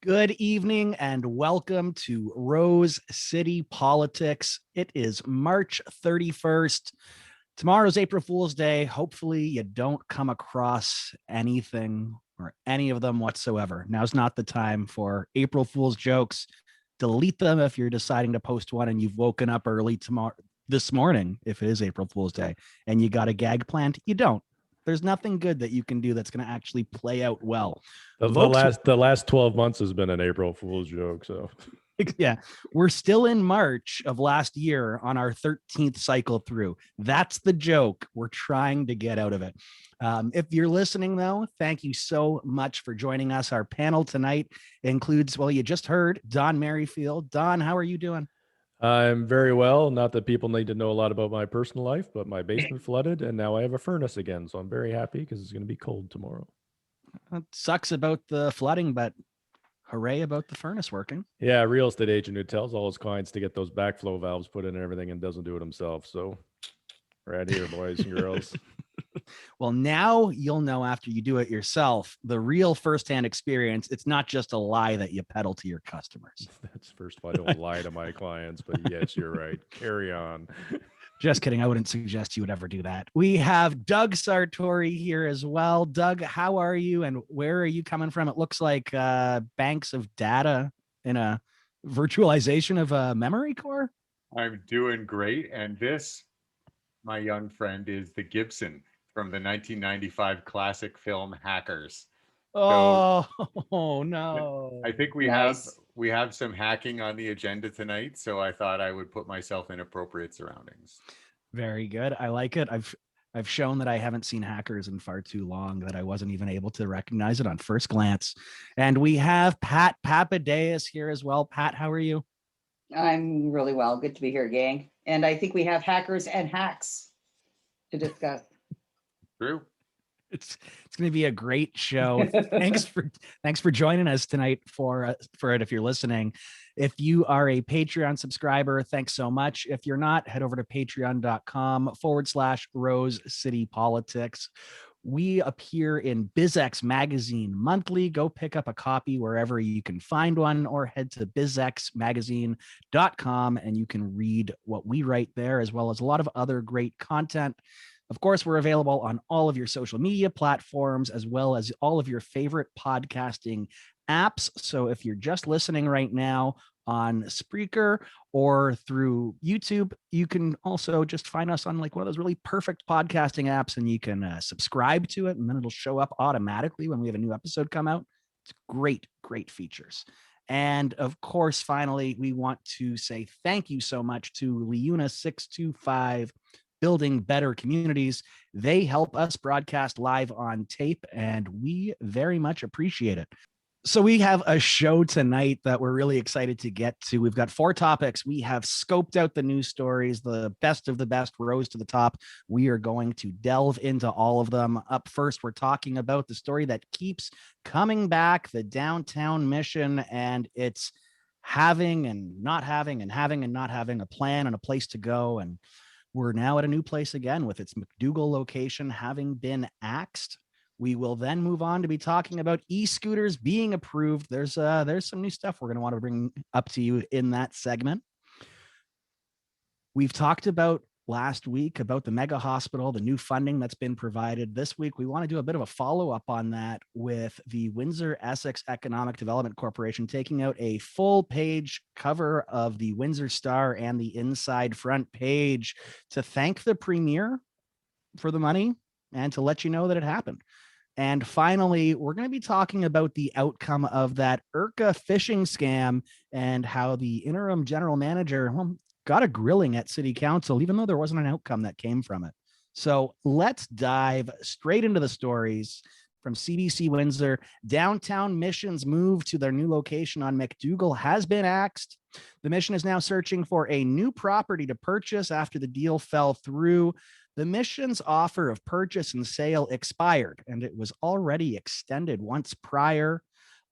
Good evening and welcome to Rose City Politics. It is March 31st. Tomorrow's April Fool's Day. Hopefully you don't come across anything or any of them whatsoever. Now's not the time for April Fool's jokes. Delete them if you're deciding to post one and you've woken up early this morning, if it is April Fool's Day, and you got a gag planned. You don't. There's nothing good that you can do that's going to actually play out well. The last 12 months has been an April Fool's joke. So yeah, we're still in March of last year on our 13th cycle through. That's the joke. We're trying to get out of it. If you're listening, though, thank you so much for joining us. Our panel tonight includes, well, you just heard Don Merrifield. Don, how are you doing? I'm very well. Not that people need to know a lot about my personal life, but my basement flooded and now I have a furnace again. So I'm very happy because it's going to be cold tomorrow. It sucks about the flooding, but hooray about the furnace working. Yeah, a real estate agent who tells all his clients to get those backflow valves put in and everything and doesn't do it himself. So right here, boys and girls. Well, now you'll know after you do it yourself, the real firsthand experience. It's not just a lie that you peddle to your customers. That's first of all, I don't lie to my clients, but yes, you're right. Carry on. Just kidding. I wouldn't suggest you would ever do that. We have Doug Sartori here as well. Doug, how are you and where are you coming from? It looks like banks of data in a virtualization of a memory core. I'm doing great. And this, my young friend, is the Gibson from the 1995 classic film Hackers. Oh, no. I think we have some hacking on the agenda tonight, so I thought I would put myself in appropriate surroundings. Very good. I like it. I've shown that I haven't seen Hackers in far too long that I wasn't even able to recognize it on first glance. And we have Pat Papadakis here as well. Pat, how are you? I'm really well. Good to be here, gang. And I think we have hackers and hacks to discuss. True. It's going to be a great show. Thanks for joining us tonight for it. If you're listening, if you are a Patreon subscriber, thanks so much. If you're not, head over to patreon.com/Rose City Politics. We appear in BizX Magazine monthly. Go pick up a copy wherever you can find one, or head to bizxmagazine.com and you can read what we write there, as well as a lot of other great content. Of course, we're available on all of your social media platforms, as well as all of your favorite podcasting apps. So if you're just listening right now on Spreaker or through YouTube, you can also just find us on like one of those really perfect podcasting apps, and you can subscribe to it, and then it'll show up automatically when we have a new episode come out. It's great, great features. And of course, finally, we want to say thank you so much to LiUNA 625, Building Better Communities. They help us broadcast live on tape, and we very much appreciate it. So we have a show tonight that we're really excited to get to. We've got 4 topics. We have scoped out the news stories, the best of the best rose to the top. We are going to delve into all of them. Up first, we're talking about the story that keeps coming back, the downtown mission, and it's having and not having and having and not having a plan and a place to go. And we're now at a new place again with its McDougall location having been axed. We will then move on to be talking about e-scooters being approved. There's some new stuff we're going to want to bring up to you in that segment. We've talked about last week about the mega hospital, the new funding that's been provided. This week, we want to do a bit of a follow-up on that with the Windsor Essex Economic Development Corporation taking out a full-page cover of the Windsor Star and the inside front page to thank the premier for the money and to let you know that it happened. And finally, we're going to be talking about the outcome of that ERCA phishing scam and how the interim general manager got a grilling at city council, even though there wasn't an outcome that came from it. So let's dive straight into the stories from CBC Windsor. Downtown Mission's move to their new location on McDougall has been axed. The Mission is now searching for a new property to purchase after the deal fell through. The Mission's offer of purchase and sale expired, and it was already extended once prior.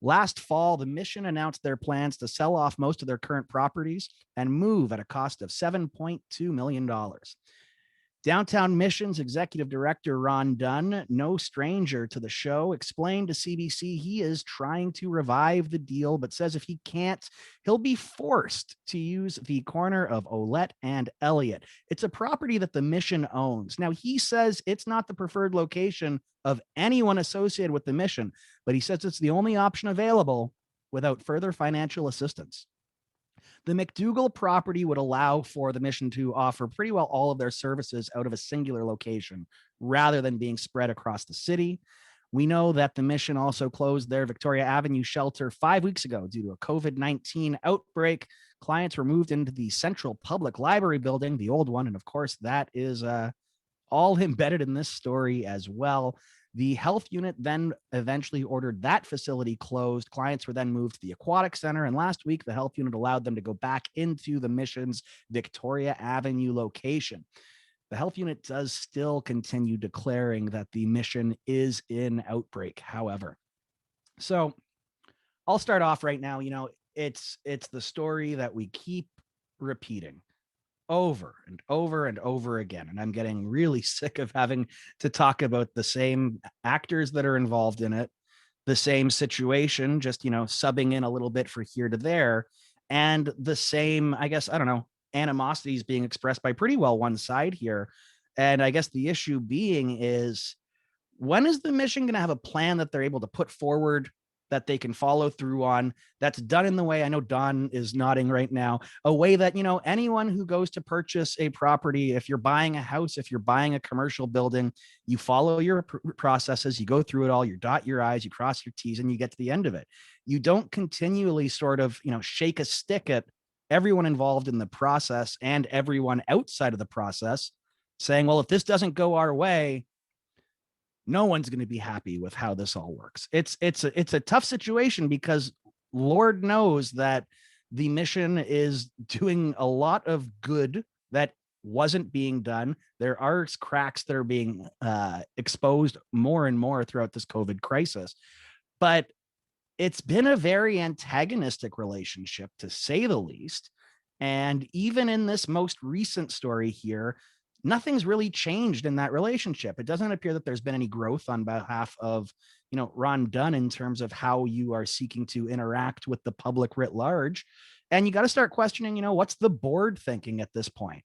Last fall, the Mission announced their plans to sell off most of their current properties and move at a cost of $7.2 million. Downtown Mission's executive director, Ron Dunn, no stranger to the show, explained to CBC he is trying to revive the deal, but says if he can't, he'll be forced to use the corner of Olette and Elliott. It's a property that the Mission owns. Now, he says it's not the preferred location of anyone associated with the Mission, but he says it's the only option available without further financial assistance. The McDougall property would allow for the Mission to offer pretty well all of their services out of a singular location rather than being spread across the city. We know that the Mission also closed their Victoria Avenue shelter 5 weeks ago due to a COVID-19 outbreak. Clients were moved into the Central Public Library building, the old one. And of course, that is all embedded in this story as well. The health unit then eventually ordered that facility closed. Clients were then moved to the Aquatic Center. And last week, the health unit allowed them to go back into the Mission's Victoria Avenue location. The health unit does still continue declaring that the Mission is in outbreak, however. So I'll start off right now. You know, it's the story that we keep repeating over and over and over again. And I'm getting really sick of having to talk about the same actors that are involved in it, the same situation, just, you know, subbing in a little bit for here to there, and the same, I guess, I don't know, animosities being expressed by pretty well one side here. And I guess the issue being is, when is the Mission going to have a plan that they're able to put forward that they can follow through on, that's done in the way, I know Don is nodding right now, a way that, you know, anyone who goes to purchase a property, if you're buying a house, if you're buying a commercial building, you follow your processes, you go through it all, you dot your I's, you cross your T's, and you get to the end of it. You don't continually sort of, you know, shake a stick at everyone involved in the process and everyone outside of the process saying, well, if this doesn't go our way, no one's going to be happy with how this all works. It's a tough situation because Lord knows that the Mission is doing a lot of good that wasn't being done. There are cracks that are being exposed more and more throughout this COVID crisis, but it's been a very antagonistic relationship, to say the least. And even in this most recent story here, nothing's really changed in that relationship. It doesn't appear that there's been any growth on behalf of, you know, Ron Dunn in terms of how you are seeking to interact with the public writ large. And you got to start questioning, you know, what's the board thinking at this point?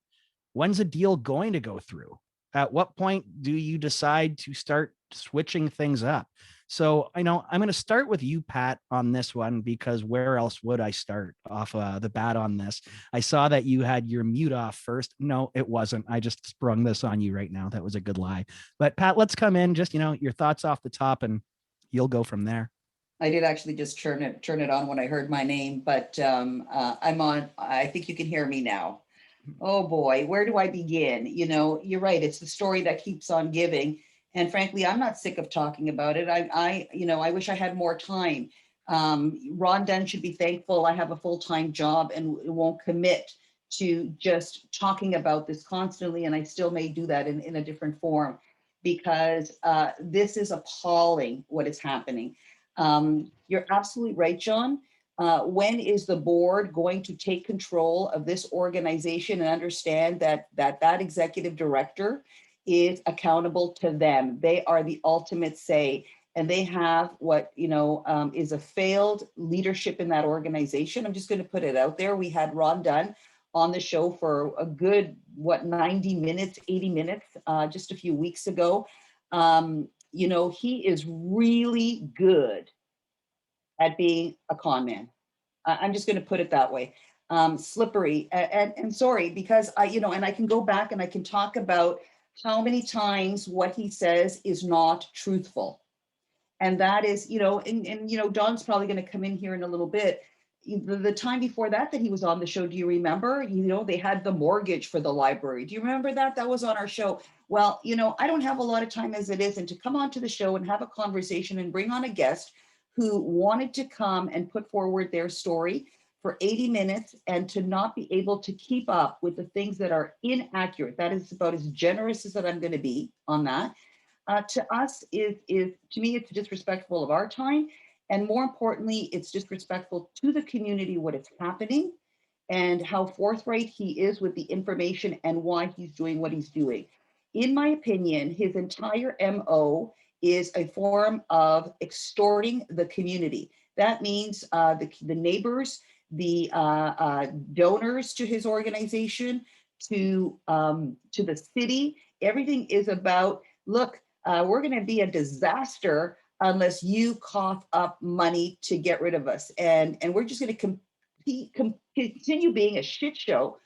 When's a deal going to go through? At what point do you decide to start switching things up? So I know I'm going to start with you, Pat, on this one, because where else would I start off the bat on this? I saw that you had your mute off first. No, it wasn't. I just sprung this on you right now. That was a good lie. But Pat, let's come in, just, you know, your thoughts off the top, and you'll go from there. I did actually just turn it on when I heard my name, but I'm on. I think you can hear me now. Oh boy, where do I begin? You know, you're right. It's the story that keeps on giving. And frankly, I'm not sick of talking about it. I wish I had more time. Ron Dunn should be thankful I have a full-time job and won't commit to just talking about this constantly. And I still may do that in a different form, because this is appalling what is happening. You're absolutely right, John. When is the board going to take control of this organization and understand that executive director is accountable to them? They are the ultimate say, and they have what, you know, is a failed leadership in that organization. I'm just going to put it out there. We had Ron Dunn on the show for a good, 90 minutes, 80 minutes, just a few weeks ago. You know, he is really good at being a con man. I'm just going to put it that way. Slippery and sorry, because and I can go back and I can talk about how many times what he says is not truthful. And that is, Don's probably going to come in here in a little bit. The time before that he was on the show, do you remember? They had the mortgage for the library. Do you remember that? That was on our show. Well, I don't have a lot of time as it is, and to come onto the show and have a conversation and bring on a guest who wanted to come and put forward their story for 80 minutes and to not be able to keep up with the things that are inaccurate. That is about as generous as that I'm going to be on that. To us, to me, it's disrespectful of our time. And more importantly, it's disrespectful to the community, what is happening and how forthright he is with the information and why he's doing what he's doing. in my opinion, his entire MO is a form of extorting the community. That means the neighbors, the donors to his organization, to the city. Everything is about, look, we're going to be a disaster unless you cough up money to get rid of us. And we're just going to continue being a shit show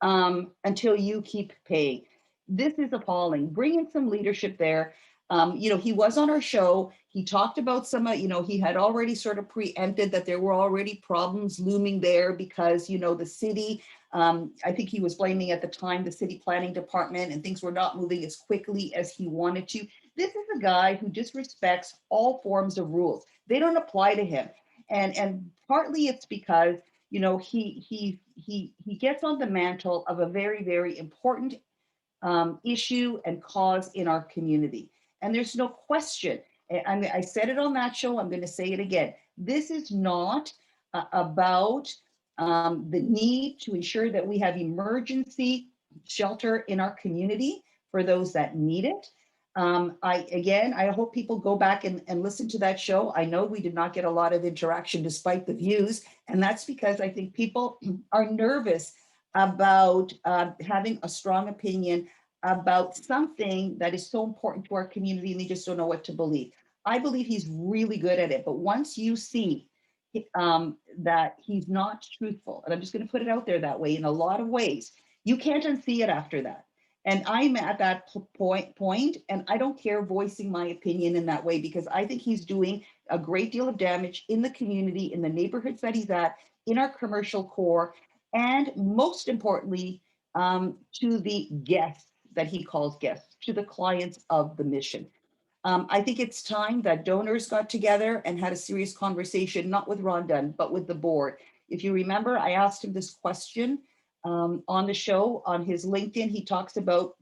until you keep paying. This is appalling. Bring in some leadership there. He was on our show. He talked about some, he had already sort of preempted that there were already problems looming there because, the city, I think he was blaming at the time the city planning department, and things were not moving as quickly as he wanted to. This is a guy who disrespects all forms of rules. They don't apply to him. And partly it's because, he gets on the mantle of a very, very important issue and cause in our community. And there's no question. I said it on that show. I'm going to say it again. This is not about the need to ensure that we have emergency shelter in our community for those that need it. I hope people go back and listen to that show. I know we did not get a lot of interaction despite the views, and that's because I think people are nervous about having a strong opinion about something that is so important to our community, and they just don't know what to believe. I believe he's really good at it, but once you see that he's not truthful, and I'm just going to put it out there that way in a lot of ways, you can't unsee it after that. And I'm at that point, and I don't care voicing my opinion in that way, because I think he's doing a great deal of damage in the community, in the neighborhoods that he's at, in our commercial core, and most importantly, to the guests that he calls guests, to the clients of the mission. I think it's time that donors got together and had a serious conversation, not with Ron Dunn, but with the board. If you remember, I asked him this question on the show. On his LinkedIn, he talks about,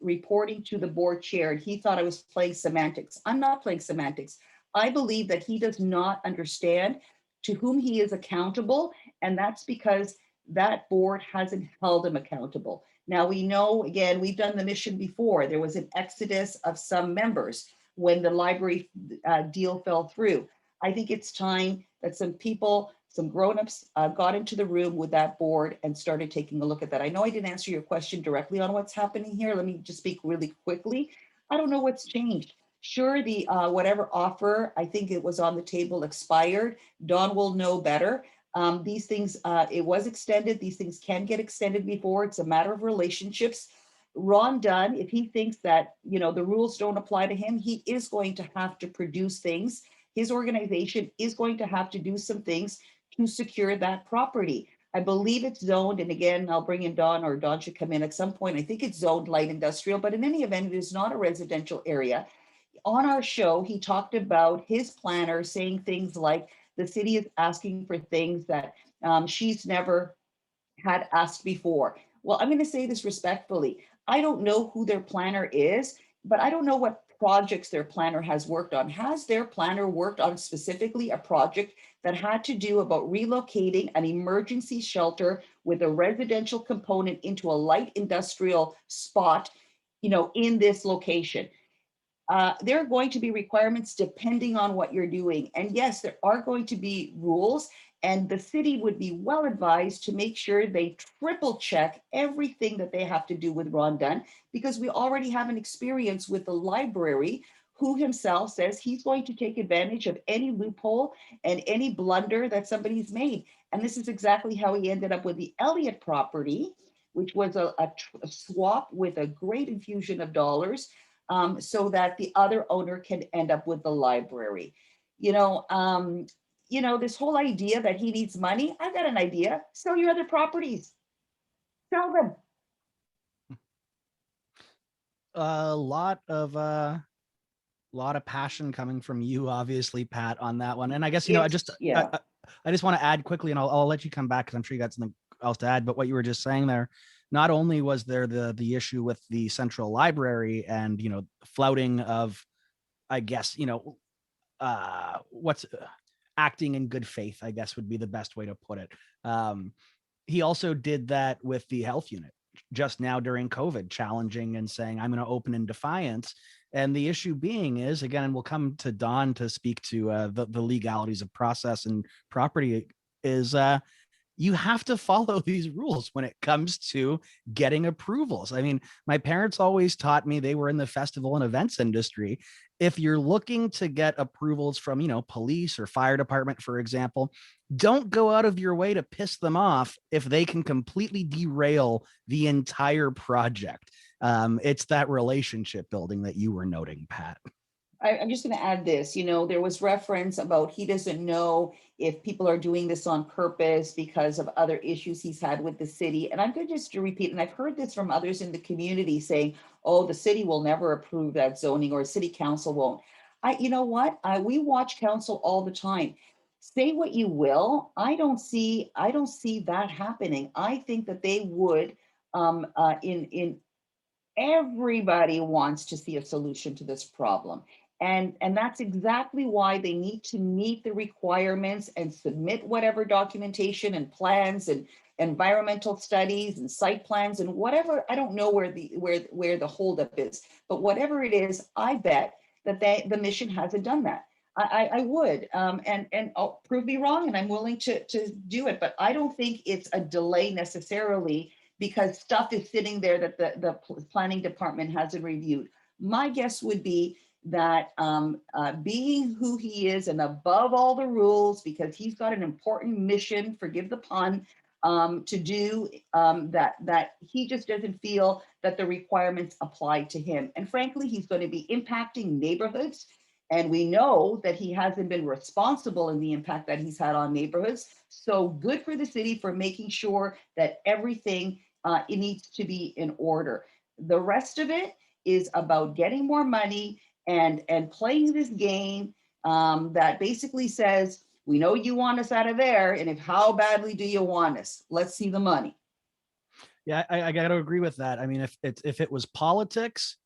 reporting to the board chair, and he thought I was playing semantics. I'm not playing semantics. I believe that he does not understand to whom he is accountable, and that's because that board hasn't held him accountable. Now we know, again, we've done the mission before. There was an exodus of some members when the library deal fell through. I think it's time that some people, some grownups got into the room with that board and started taking a look at that. I know I didn't answer your question directly on what's happening here. Let me just speak really quickly. I don't know what's changed. Sure, the whatever offer, I think it was on the table, expired. Don will know better. These things, it was extended. These things can get extended before. It's a matter of relationships. Ron Dunn, if he thinks that, the rules don't apply to him, he is going to have to produce things. His organization is going to have to do some things to secure that property. I believe it's zoned, and again, I'll bring in Don, or Don should come in at some point. I think it's zoned light industrial, but in any event, it is not a residential area. On our show, he talked about his planner saying things like, the city is asking for things that she's never had asked before. Well, I'm going to say this respectfully. I don't know who their planner is, but I don't know what projects their planner has worked on. Has their planner worked on specifically a project that had to do about relocating an emergency shelter with a residential component into a light industrial spot, in this location? There are going to be requirements depending on what you're doing. And yes, there are going to be rules, and the city would be well advised to make sure they triple check everything that they have to do with Ron Dunn, because we already have an experience with the library, who himself says he's going to take advantage of any loophole and any blunder that somebody's made. And this is exactly how he ended up with the Elliott property, which was a swap with a great infusion of dollars, so that the other owner can end up with the library. This whole idea that he needs money, I've got an idea. Sell your other properties. Sell them. A lot of passion coming from you, obviously, Pat, on that one. And I guess, I just want to add quickly, and I'll let you come back because I'm sure you got something else to add. But what you were just saying there, not only was there the issue with the central library and, flouting of, I guess, what's acting in good faith, I guess would be the best way to put it. He also did that with the health unit. just now during COVID, challenging and saying, I'm going to open in defiance. And the issue being is, again, and we'll come to Don to speak to the legalities of process and property, is you have to follow these rules when it comes to getting approvals. I mean, my parents always taught me, they were in the festival and events industry. If you're looking to get approvals from, police or fire department, for example, don't go out of your way to piss them off if they can completely derail the entire project. It's that relationship building that you were noting, Pat. I'm just going to add this, there was reference about he doesn't know if people are doing this on purpose because of other issues he's had with the city. And I'm going to just repeat, and I've heard this from others in the community saying, oh, the city will never approve that zoning, or city council won't. You know what? We watch council all the time. Say what you will. I don't see that happening. I think that they would, everybody wants to see a solution to this problem. And that's exactly why they need to meet the requirements and submit whatever documentation and plans and environmental studies and site plans and whatever. I don't know where the holdup is, but whatever it is, I bet that the mission hasn't done that. I would, and I'll prove me wrong, and I'm willing to do it, but I don't think it's a delay necessarily because stuff is sitting there that the planning department hasn't reviewed. My guess would be that being who he is and above all the rules, because he's got an important mission, forgive the pun, to do, that he just doesn't feel that the requirements apply to him. And frankly, he's going to be impacting neighborhoods. And we know that he hasn't been responsible in the impact that he's had on neighborhoods. So good for the city for making sure that everything it needs to be in order. The rest of it is about getting more money and playing this game that basically says, we know you want us out of there, and how badly do you want us? Let's see the money. Yeah, I got to agree with that. I mean, if it was politics,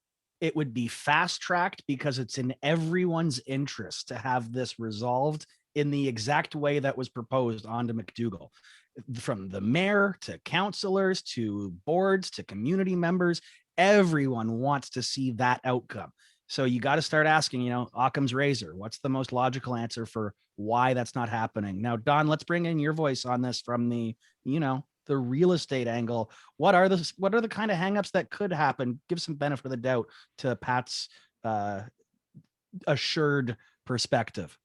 it would be fast tracked because it's in everyone's interest to have this resolved in the exact way that was proposed onto McDougall. From the mayor to councilors to boards to community members, everyone wants to see that outcome. So you got to start asking, Occam's razor, what's the most logical answer for why that's not happening? Now, Don, let's bring in your voice on this from the real estate angle. What are the kind of hangups that could happen? Give some benefit of the doubt to Pat's assured perspective.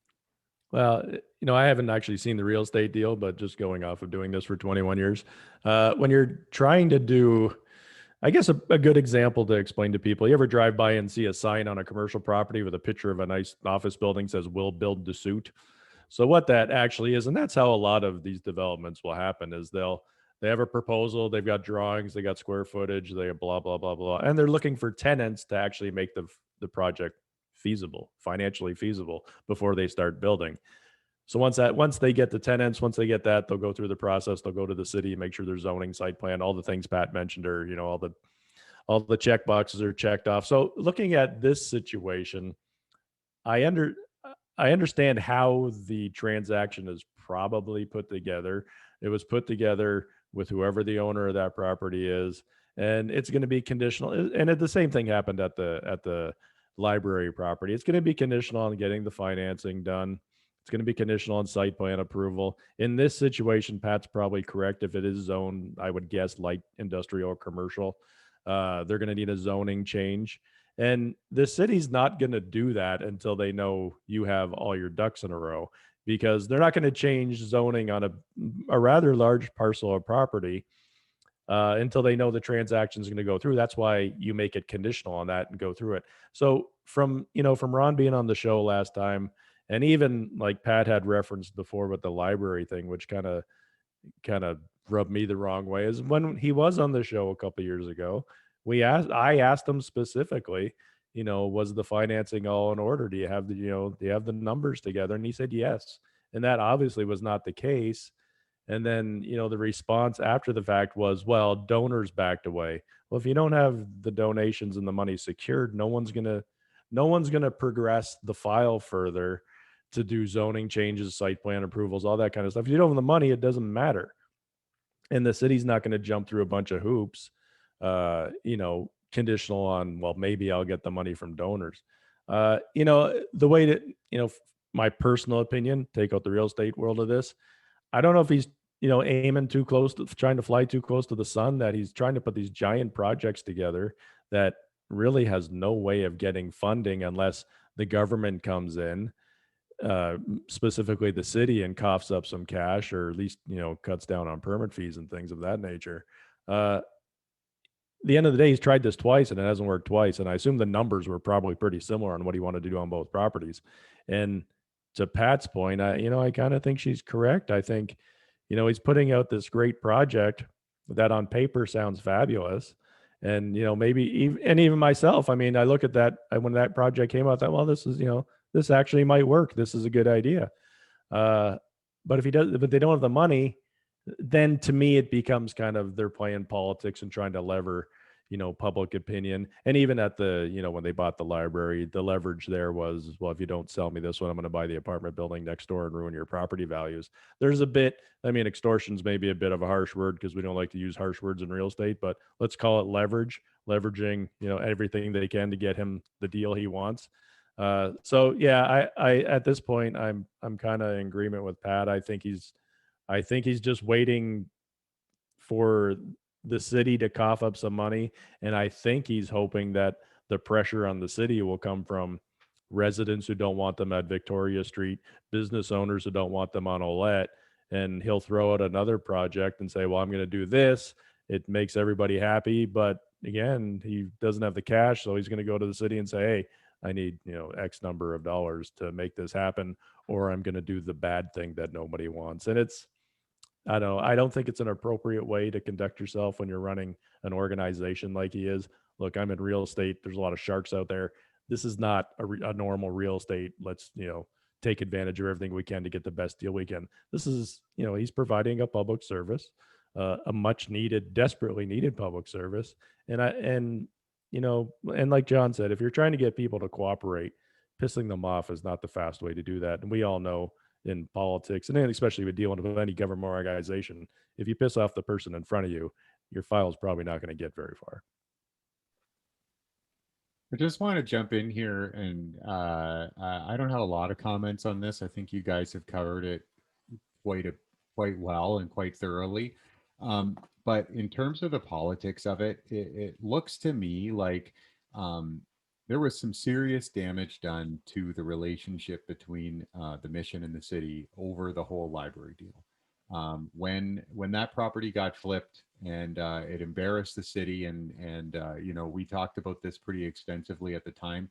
Well, I haven't actually seen the real estate deal, but just going off of doing this for 21 years, when you're trying to do, I guess a good example to explain to people, you ever drive by and see a sign on a commercial property with a picture of a nice office building says, "We'll build to suit." So what that actually is, and that's how a lot of these developments will happen, is they have a proposal, they've got drawings, they got square footage, they have blah, blah, blah, blah. And they're looking for tenants to actually make the project feasible, financially feasible before they start building. So once they get the tenants, once they get that, they'll go through the process. They'll go to the city and make sure their zoning, site plan, all the things Pat mentioned, or all the check boxes are checked off. So looking at this situation, I understand how the transaction is probably put together. It was put together with whoever the owner of that property is, and it's going to be conditional. And the same thing happened at the library property. It's going to be conditional on getting the financing done. It's going to be conditional on site plan approval. In this situation, Pat's probably correct. If it is zoned, I would guess light industrial or commercial, they're going to need a zoning change. And the city's not going to do that until they know you have all your ducks in a row, because they're not going to change zoning on a rather large parcel of property until they know the transaction is going to go through. That's why you make it conditional on that and go through it. So from Ron being on the show last time, and even like Pat had referenced before with the library thing, which kind of rubbed me the wrong way, is when he was on the show a couple of years ago, I asked him specifically, was the financing all in order? Do you have the numbers together? And he said yes. And that obviously was not the case. And then, the response after the fact was, well, donors backed away. Well, if you don't have the donations and the money secured, no one's going to progress the file further to do zoning changes, site plan approvals, all that kind of stuff. If you don't have the money, it doesn't matter. And the city's not going to jump through a bunch of hoops conditional on, well, maybe I'll get the money from donors. The way that, my personal opinion, take out the real estate world of this, I don't know if he's, aiming too close to trying to fly too close to the sun, that he's trying to put these giant projects together that really has no way of getting funding unless the government comes in, specifically the city, and coughs up some cash, or at least, cuts down on permit fees and things of that nature. The end of the day, he's tried this twice and it hasn't worked twice. And I assume the numbers were probably pretty similar on what he wanted to do on both properties. And to Pat's point, I kind of think she's correct. I think, he's putting out this great project that on paper sounds fabulous. And, maybe even myself, I mean, I look at that when that project came out, I thought, well, this is, this actually might work. This is a good idea. But if they don't have the money, then to me, it becomes kind of, they're playing politics and trying to lever, public opinion. And even at the, when they bought the library, the leverage there was, well, if you don't sell me this one, I'm going to buy the apartment building next door and ruin your property values. There's a bit, extortion's maybe a bit of a harsh word because we don't like to use harsh words in real estate, but let's call it leveraging, everything they can to get him the deal he wants. So yeah, I at this point, I'm kind of in agreement with Pat. I think he's just waiting for the city to cough up some money. And I think he's hoping that the pressure on the city will come from residents who don't want them at Victoria Street, business owners who don't want them on Olette. And he'll throw out another project and say, well, I'm going to do this. It makes everybody happy. But again, he doesn't have the cash. So he's going to go to the city and say, hey, I need, X number of dollars to make this happen, or I'm going to do the bad thing that nobody wants. And I don't think it's an appropriate way to conduct yourself when you're running an organization like he is. Look, I'm in real estate. There's a lot of sharks out there. This is not a normal real estate. Let's, take advantage of everything we can to get the best deal we can. This is, he's providing a public service, a much needed, desperately needed public service. And like John said, if you're trying to get people to cooperate, pissing them off is not the fast way to do that. And we all know, in politics, and then especially with dealing with any government organization, if you piss off the person in front of you, your file is probably not going to get very far. I just want to jump in here, and I don't have a lot of comments on this. I think you guys have covered it quite well and quite thoroughly. But in terms of the politics of it, it looks to me like there was some serious damage done to the relationship between the mission and the city over the whole library deal. When that property got flipped, and it embarrassed the city, and we talked about this pretty extensively at the time,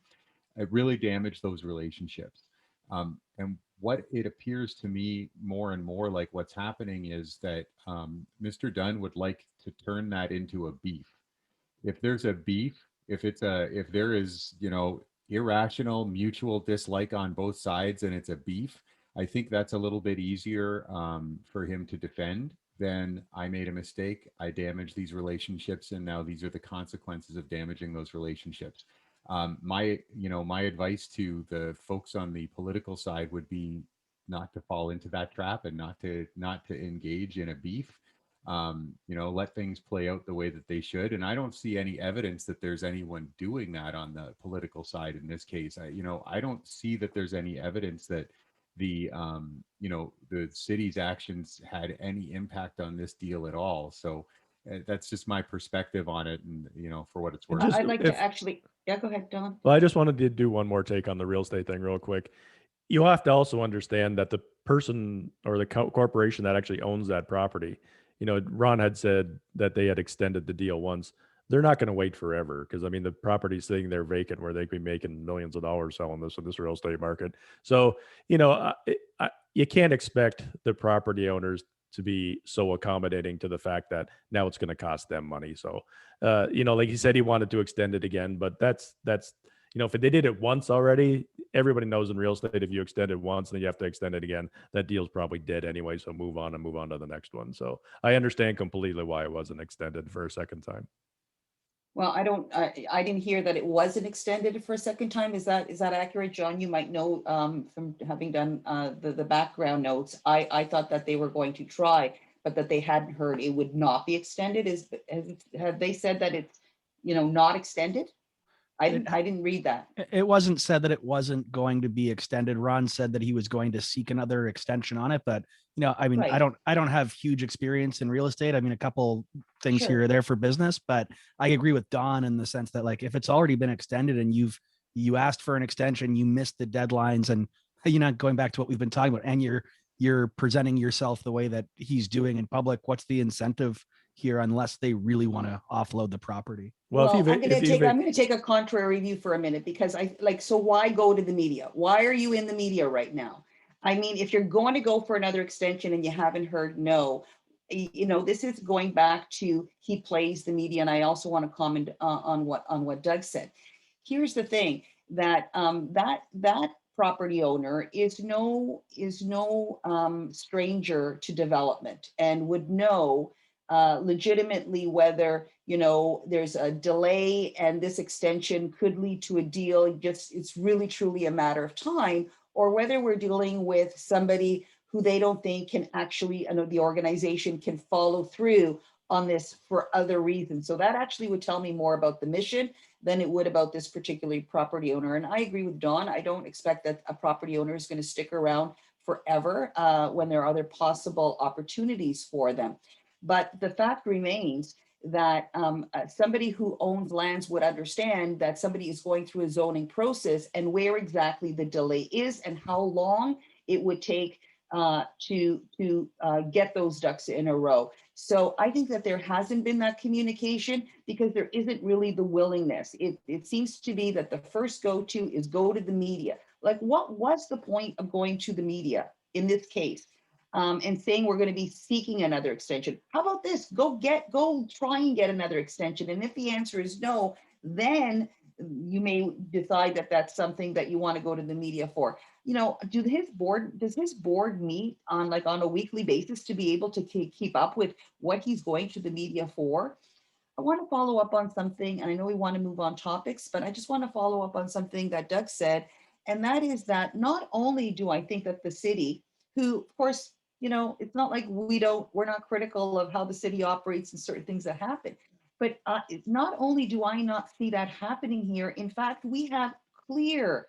it really damaged those relationships. And what it appears to me more and more like what's happening is that Mr. Dunn would like to turn that into a beef. If there's a beef, if there is, irrational mutual dislike on both sides and it's a beef, I think that's a little bit easier for him to defend than I made a mistake. I damaged these relationships, and now these are the consequences of damaging those relationships. My advice to the folks on the political side would be not to fall into that trap and not to engage in a beef. Let things play out the way that they should. And I don't see any evidence that there's anyone doing that on the political side in this case. I don't see that there's any evidence that the city's actions had any impact on this deal at all. So that's just my perspective on it. And, for what it's worth. I'd like to actually, yeah, go ahead, Don. Well, I just wanted to do one more take on the real estate thing real quick. You have to also understand that the person or the corporation that actually owns that property, Ron had said that they had extended the deal once. They're not going to wait forever because, the property's sitting there vacant where they could be making millions of dollars selling this in this real estate market. So, you can't expect the property owners to be so accommodating to the fact that now it's going to cost them money. So, like he said, he wanted to extend it again, but that's if they did it once already, everybody knows in real estate, if you extend it once, then you have to extend it again. That deal's probably dead anyway. So move on to the next one. So I understand completely why it wasn't extended for a second time. Well, I didn't hear that it wasn't extended for a second time. Is that accurate, John? You might know from having done the background notes. I thought that they were going to try, but that they hadn't heard it would not be extended. Have they said that it's, not extended? I didn't read that. It wasn't said that it wasn't going to be extended. Ron said that he was going to seek another extension on it, but I mean, Right. I don't have huge experience in real estate. I mean, a couple things Sure. here or there for business, but I agree with Don in the sense that, like, if it's already been extended and you asked for an extension, you missed the deadlines, and you're not going back to what we've been talking about, and you're presenting yourself the way that he's doing in public, what's the incentive here unless they really want to offload the property? Well, I'm going to take a contrary view for a minute, because so why go to the media? Why are you in the media right now? I mean, if you're going to go for another extension and you haven't heard no, this is going back to, he plays the media. And I also want to comment on what Doug said. Here's the thing, that that property owner is no stranger to development, and would know legitimately whether there's a delay and this extension could lead to a deal. It's really truly a matter of time, or whether we're dealing with somebody who they don't think can actually, the organization can follow through on this for other reasons. So that actually would tell me more about the mission than it would about this particular property owner. And I agree with Don. I don't expect that a property owner is going to stick around forever when there are other possible opportunities for them. But the fact remains that somebody who owns lands would understand that somebody is going through a zoning process, and where exactly the delay is and how long it would take to get those ducks in a row. So I think that there hasn't been that communication because there isn't really the willingness. It seems to be that the first go-to is go to the media. Like, what was the point of going to the media in this case? And saying we're going to be seeking another extension. How about this? Go try and get another extension. And if the answer is no, then you may decide that that's something that you want to go to the media for. Does his board meet on a weekly basis to be able to keep up with what he's going to the media for? I want to follow up on something, and I know we want to move on topics, but I just want to follow up on something that Doug said. And that is that not only do I think that the city, who, of course, it's not like we're not critical of how the city operates and certain things that happen. But not only do I not see that happening here, in fact, we have clear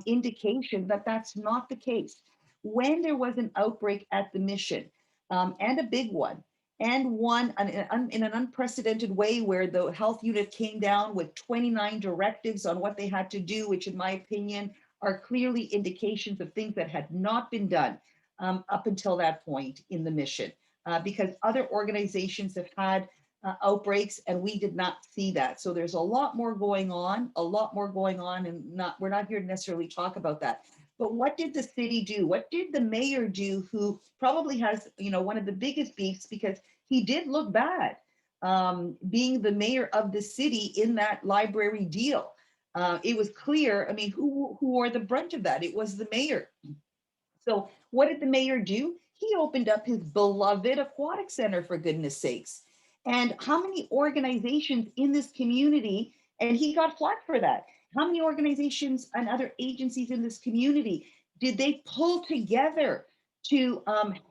indication that that's not the case. When there was an outbreak at the Mission, and a big one, and one in an unprecedented way, where the health unit came down with 29 directives on what they had to do, which in my opinion are clearly indications of things that had not been done up until that point in the Mission, because other organizations have had outbreaks and we did not see that. So there's a lot more going on, and we're not here to necessarily talk about that. But what did the city do? What did the mayor do, who probably has, one of the biggest beefs, because he did look bad being the mayor of the city in that library deal. It was clear, I mean, who wore the brunt of that? It was the mayor. So what did the mayor do? He opened up his beloved aquatic center, for goodness sakes. And how many organizations in this community, and he got flack for that, how many organizations and other agencies in this community did they pull together to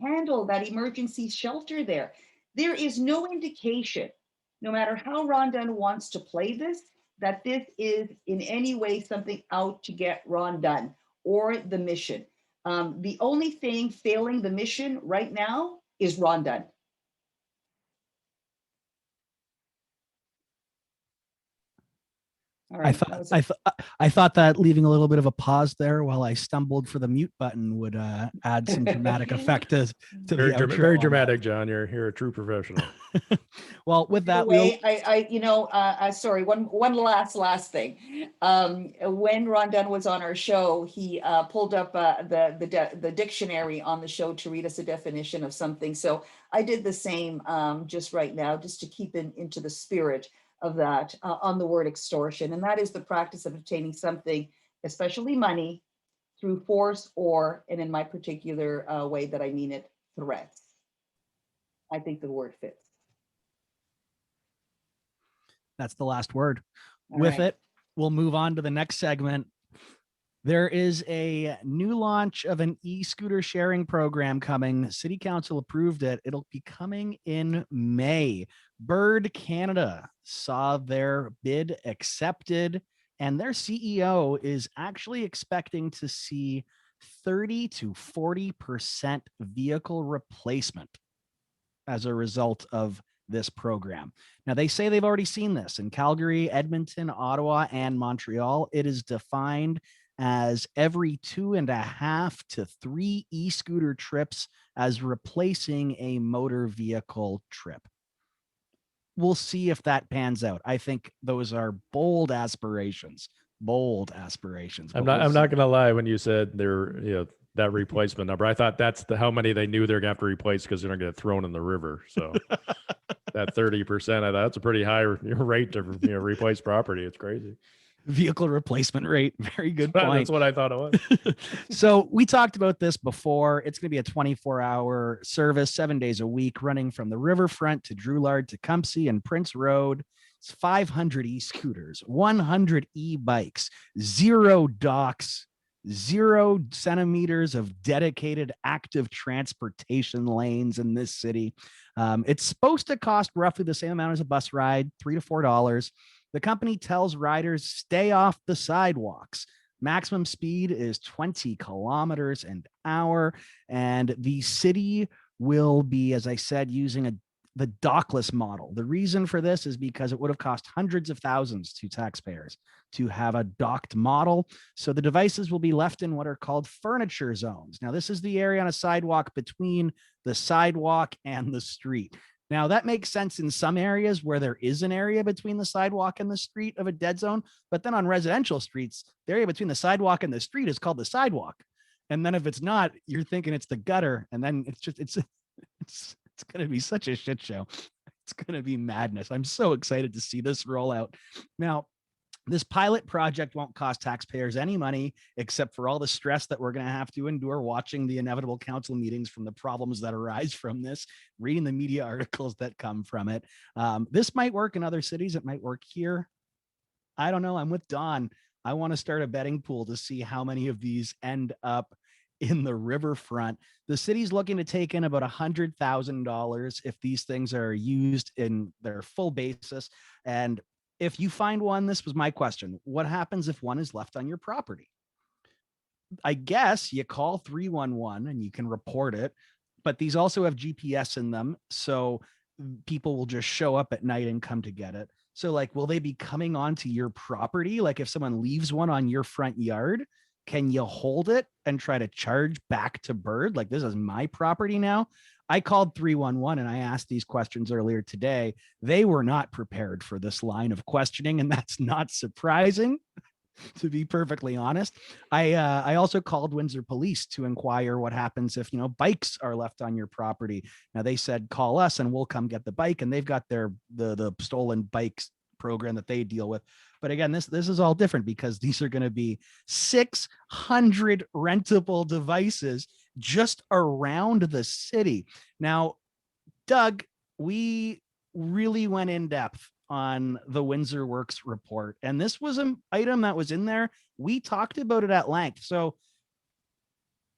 handle that emergency shelter there? There is no indication, no matter how Ron Dunn wants to play this, that this is in any way something out to get Ron Dunn or the Mission. The only thing failing the Mission right now is Ron Dunn. All right, I thought that leaving a little bit of a pause there while I stumbled for the mute button would add some dramatic effect to very dramatic, John. You're a true professional. Well, with that, way, sorry, one last thing. When Ron Dunn was on our show, he pulled up the dictionary on the show to read us a definition of something. So I did the same just right now, just to keep into the spirit of that on the word extortion. And that is the practice of obtaining something, especially money, through force or, and in my particular way that I mean it, threats. I think the word fits. That's the last word. All With right. it, we'll move on to the next segment. There is a new launch of an e-scooter sharing program coming. City Council approved it. It'll be coming in May. Bird Canada saw their bid accepted, and their CEO is actually expecting to see 30 to 40% vehicle replacement as a result of this program. Now, they say they've already seen this in Calgary, Edmonton, Ottawa, and Montreal. It is defined as every 2.5 to 3 e-scooter trips as replacing a motor vehicle trip. We'll see if that pans out. I think those are bold aspirations. Bold aspirations. I'm but not. we'll I'm see. not going to lie. When you said they're, that replacement number, I thought that's how many they knew they're going to have to replace because they're going to get thrown in the river. So that 30%, I thought that's a pretty high rate to replace property. It's crazy. Vehicle replacement rate. Very good point. That's what I thought it was. So we talked about this before. It's going to be a 24-hour service, 7 days a week, running from the riverfront to Drouillard, Tecumseh, and Prince Road. It's 500 e-scooters, 100 e-bikes, 0 docks, 0 centimeters of dedicated active transportation lanes in this city. It's supposed to cost roughly the same amount as a bus ride, $3 to $4. The company tells riders stay off the sidewalks. Maximum speed is 20 kilometers an hour. And the city will be, as I said, using the dockless model. The reason for this is because it would have cost hundreds of thousands to taxpayers to have a docked model. So the devices will be left in what are called furniture zones. Now, this is the area on a sidewalk between the sidewalk and the street. Now, that makes sense in some areas where there is an area between the sidewalk and the street of a dead zone. But then on residential streets, the area between the sidewalk and the street is called the sidewalk. And then if it's not, you're thinking it's the gutter. And then it's going to be such a shit show. It's going to be madness. I'm so excited to see this roll out. Now, this pilot project won't cost taxpayers any money except for all the stress that we're going to have to endure watching the inevitable council meetings from the problems that arise from this, reading the media articles that come from it. This might work in other cities. It might work here. I don't know. I'm with Don. I want to start a betting pool to see how many of these end up in the riverfront. The city's looking to take in about $100,000 if these things are used in their full basis. And if you find one, this was my question, what happens if one is left on your property? I guess you call 311 and you can report it, but these also have GPS in them. So people will just show up at night and come to get it. So like, will they be coming onto your property? Like if someone leaves one on your front yard, can you hold it and try to charge back to Bird? Like, this is my property now. I called 311 and I asked these questions earlier today. They were not prepared for this line of questioning, and that's not surprising, to be perfectly honest. I also called Windsor Police to inquire what happens if, bikes are left on your property. Now, they said, call us and we'll come get the bike, and they've got the stolen bikes program that they deal with. But again, this is all different because these are going to be 600 rentable devices just around the city. Now, Doug, we really went in depth on the Windsor Works report, and this was an item that was in there. We talked about it at length. So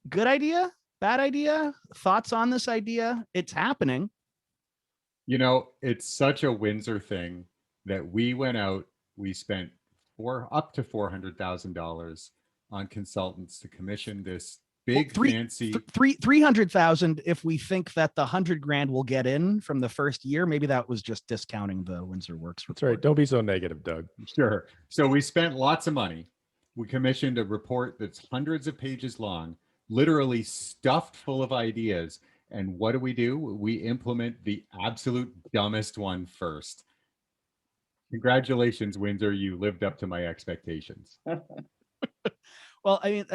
good idea, bad idea, thoughts on this idea? It's happening. It's such a Windsor thing that we went out, we spent up to $400,000 on consultants to commission this big fancy 300,000 if we think that the $100,000 will get in from the first year. Maybe that was just discounting the Windsor Works report. That's right. Don't be so negative, Doug. Sure. So we spent lots of money. We commissioned a report that's hundreds of pages long, literally stuffed full of ideas. And what do? We implement the absolute dumbest one first. Congratulations, Windsor. You lived up to my expectations. Well, I mean,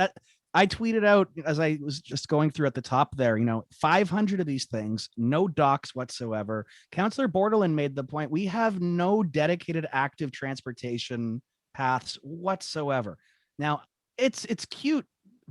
I tweeted out as I was just going through at the top there, 500 of these things, no docks whatsoever. Councillor Bordelin made the point, we have no dedicated active transportation paths whatsoever. Now, it's cute.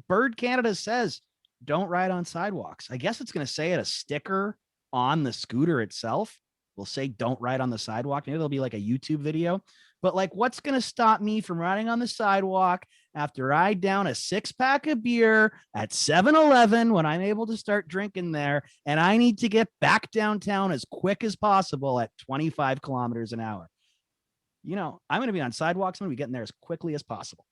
Bird Canada says, don't ride on sidewalks. I guess it's going to say it, a sticker on the scooter itself will say, don't ride on the sidewalk. Maybe there'll be like a YouTube video, but like, what's going to stop me from riding on the sidewalk after I down a 6-pack of beer at 7-Eleven when I'm able to start drinking there, and I need to get back downtown as quick as possible at 25 kilometers an hour. You know, I'm going to be on sidewalks. I'm going to be getting there as quickly as possible.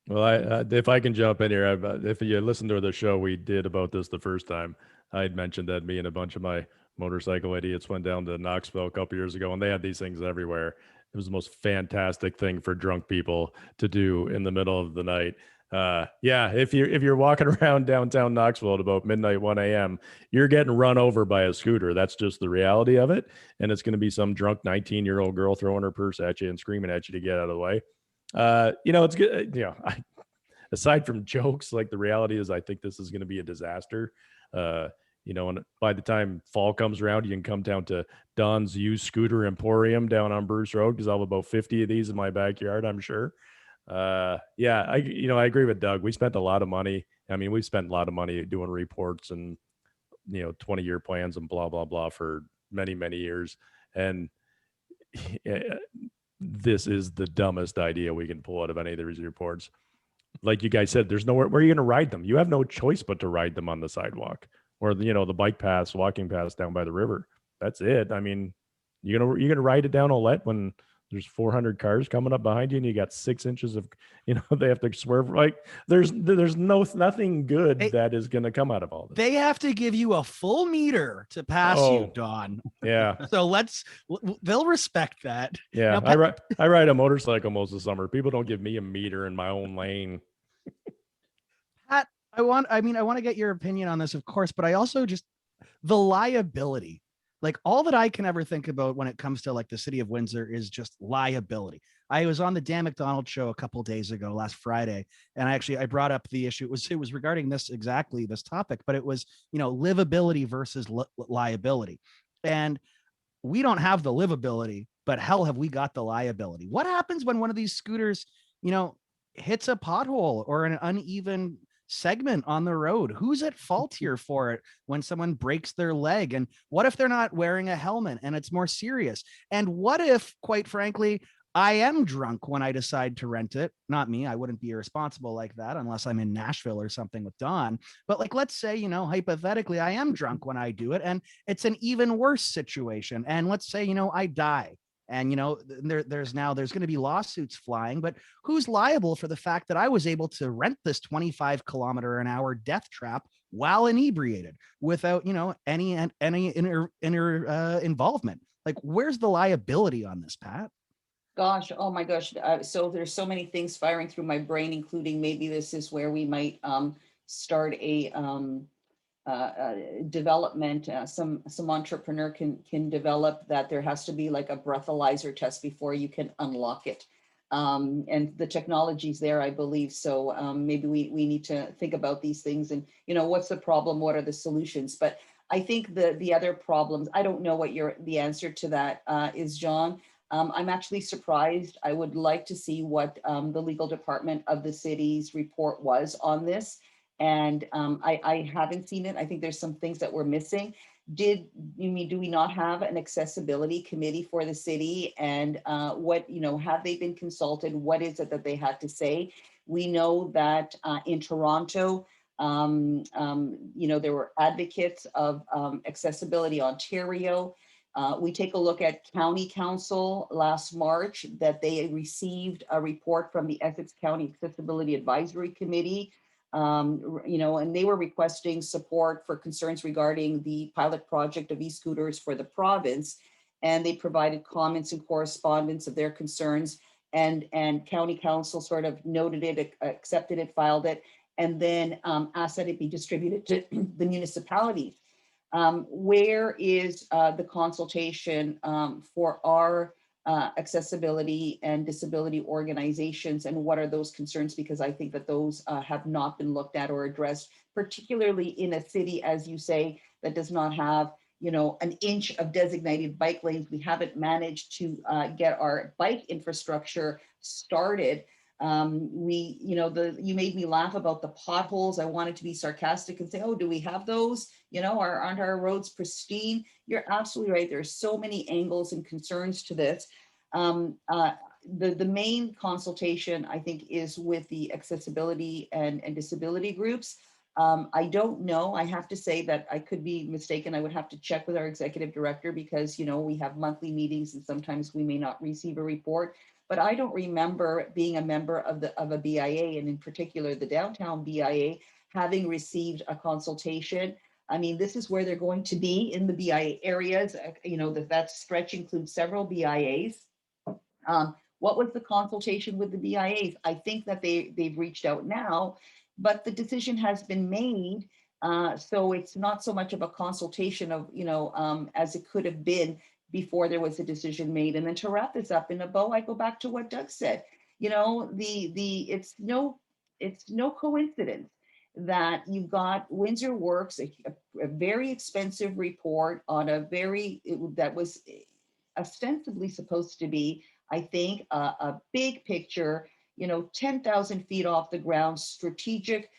Well, if I can jump in here, if you listen to the show we did about this the first time, I'd mentioned that me and a bunch of my motorcycle idiots went down to Knoxville a couple years ago, and they had these things everywhere. It was the most fantastic thing for drunk people to do in the middle of the night. Yeah, if you're walking around downtown Knoxville at about midnight, 1 a.m., you're getting run over by a scooter. That's just the reality of it. And it's going to be some drunk 19-year-old girl throwing her purse at you and screaming at you to get out of the way. It's good. Aside from jokes, like the reality is, I think this is going to be a disaster. And by the time fall comes around, you can come down to Don's used scooter emporium down on Bruce Road, because I'll have about 50 of these in my backyard, I'm sure. I agree with Doug. We spent a lot of money. I mean, we spent a lot of money doing reports and 20-year plans and blah blah blah for many, many years. And this is the dumbest idea we can pull out of any of these reports. Like you guys said, there's nowhere where you're going to ride them. You have no choice but to ride them on the sidewalk or the bike paths, walking paths down by the river. That's it. I mean, you're gonna ride it down Olette when there's 400 cars coming up behind you and you got 6 inches of, they have to swerve. Like there's nothing good that is going to come out of all this. They have to give you a full meter to pass you, Don. Yeah. So they'll respect that. Yeah. Now, I ride a motorcycle most of the summer. People don't give me a meter in my own lane. Pat, I want to get your opinion on this, of course, but I also just the liability. Like all that I can ever think about when it comes to like the city of Windsor is just liability. I was on the Dan McDougall show a couple of days ago, last Friday, and I brought up the issue. It was regarding this topic, but it was, livability versus liability. And we don't have the livability, but hell, have we got the liability? What happens when one of these scooters, hits a pothole or an uneven segment on the road? Who's at fault here for it when someone breaks their leg? And what if they're not wearing a helmet and it's more serious? And what if, quite frankly, I am drunk when I decide to rent it? Not me. I wouldn't be irresponsible like that unless I'm in Nashville or something with Don. But like, let's say, hypothetically, I am drunk when I do it and it's an even worse situation. And let's say, I die. And, there's going to be lawsuits flying, but who's liable for the fact that I was able to rent this 25 kilometer an hour death trap while inebriated without, any involvement? Like, where's the liability on this, Pat? Gosh, oh my gosh. So there's so many things firing through my brain, including maybe this is where we might start a development. Some entrepreneur can develop that there has to be like a breathalyzer test before you can unlock it. And the technology's there, I believe. So maybe we need to think about these things and, what's the problem? What are the solutions? But I think the other problems, I don't know what the answer to that is, John. I'm actually surprised. I would like to see what the legal department of the city's report was on this. And I haven't seen it. I think there's some things that we're missing. Do we not have an accessibility committee for the city? And what, have they been consulted? What is it that they had to say? We know that in Toronto, there were advocates of Accessibility Ontario. We take a look at County Council last March, that they received a report from the Essex County Accessibility Advisory Committee, and they were requesting support for concerns regarding the pilot project of e-scooters for the province. And they provided comments and correspondence of their concerns, and County Council sort of noted it, accepted it, filed it, and then asked that it be distributed to the municipalities. Where is the consultation for our accessibility and disability organizations, and what are those concerns? Because I think that those have not been looked at or addressed, particularly in a city, as you say, that does not have, an inch of designated bike lanes. We haven't managed to get our bike infrastructure started. You made me laugh about the potholes. I wanted to be sarcastic and say, oh, do we have those? Aren't our roads pristine? You're absolutely right. There's so many angles and concerns to this. the main consultation, I think, is with the accessibility and disability groups. I don't know. I have to say that I could be mistaken. I would have to check with our executive director because, we have monthly meetings and sometimes we may not receive a report. But I don't remember being a member of a BIA, and in particular the downtown BIA, having received a consultation. I mean, this is where they're going to be in the BIA areas. That stretch includes several BIAs. What was the consultation with the BIAs? I think that they've reached out now, but the decision has been made. So it's not so much of a consultation of, as it could have been before there was a decision made. And then to wrap this up in a bow, I go back to what Doug said. It's no coincidence that you've got Windsor Works, a very expensive report on that was ostensibly supposed to be, I think, a big picture, 10,000 feet off the ground, strategic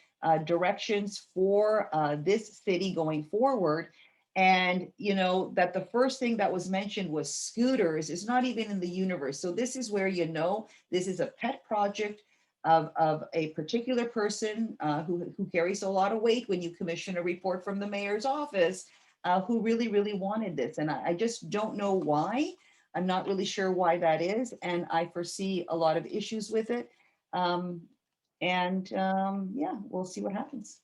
directions for this city going forward. And, that the first thing that was mentioned was scooters is not even in the universe. So this is where, this is a pet project of a particular person who carries a lot of weight when you commission a report from the mayor's office, who really, really wanted this. And I just don't know why. I'm not really sure why that is. And I foresee a lot of issues with it. Yeah, we'll see what happens.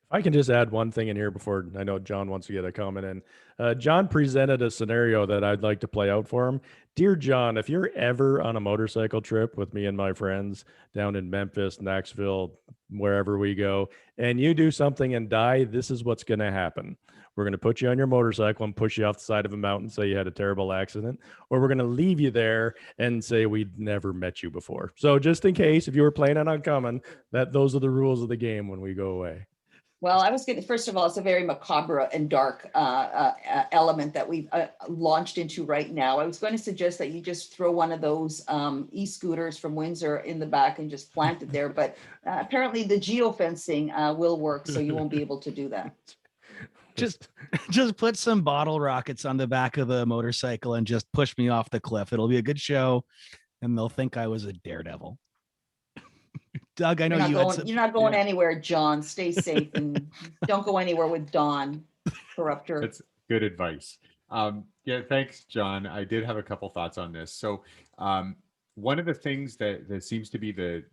If I can just add one thing in here before I know John wants to get a comment in. John presented a scenario that I'd like to play out for him. Dear John, if you're ever on a motorcycle trip with me and my friends down in Memphis, Nashville, wherever we go, and you do something and die, this is what's going to happen. We're going to put you on your motorcycle and push you off the side of a mountain, say you had a terrible accident, or we're going to leave you there and say we'd never met you before. So just in case, if you were planning on coming, those are the rules of the game when we go away. Well, I was going to, first of all, it's a very macabre and dark element that we've launched into right now. I was going to suggest that you just throw one of those e-scooters from Windsor in the back and just plant it there. But apparently the geofencing will work, so you won't be able to do that. Just put some bottle rockets on the back of the motorcycle and just push me off the cliff. It'll be a good show, and they'll think I was a daredevil. Doug, I know you're not going anywhere, John. Stay safe and don't go anywhere with Dawn, corruptor. That's good advice. Yeah, thanks, John. I did have a couple thoughts on this. So one of the things that seems to be the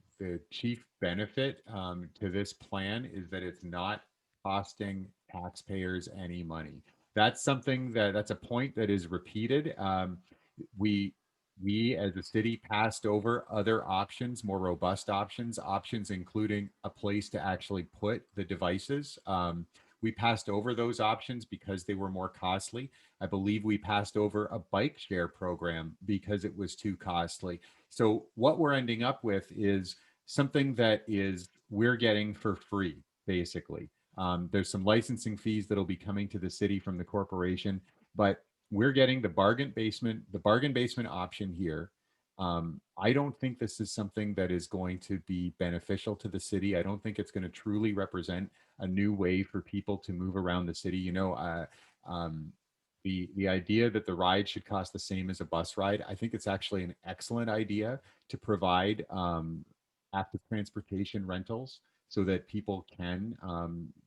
chief benefit to this plan is that it's not costing taxpayers any money. That's something that's a point that is repeated. We as a city passed over other options, more robust options including a place to actually put the devices. We passed over those options because they were more costly. I believe we passed over a bike share program because it was too costly. So what we're ending up with is something that we're getting for free, basically. There's some licensing fees that'll be coming to the city from the corporation, but we're getting the bargain basement option here. I don't think this is something that is going to be beneficial to the city. I don't think it's going to truly represent a new way for people to move around the city. The idea that the ride should cost the same as a bus ride, I think it's actually an excellent idea to provide active transportation rentals so that people can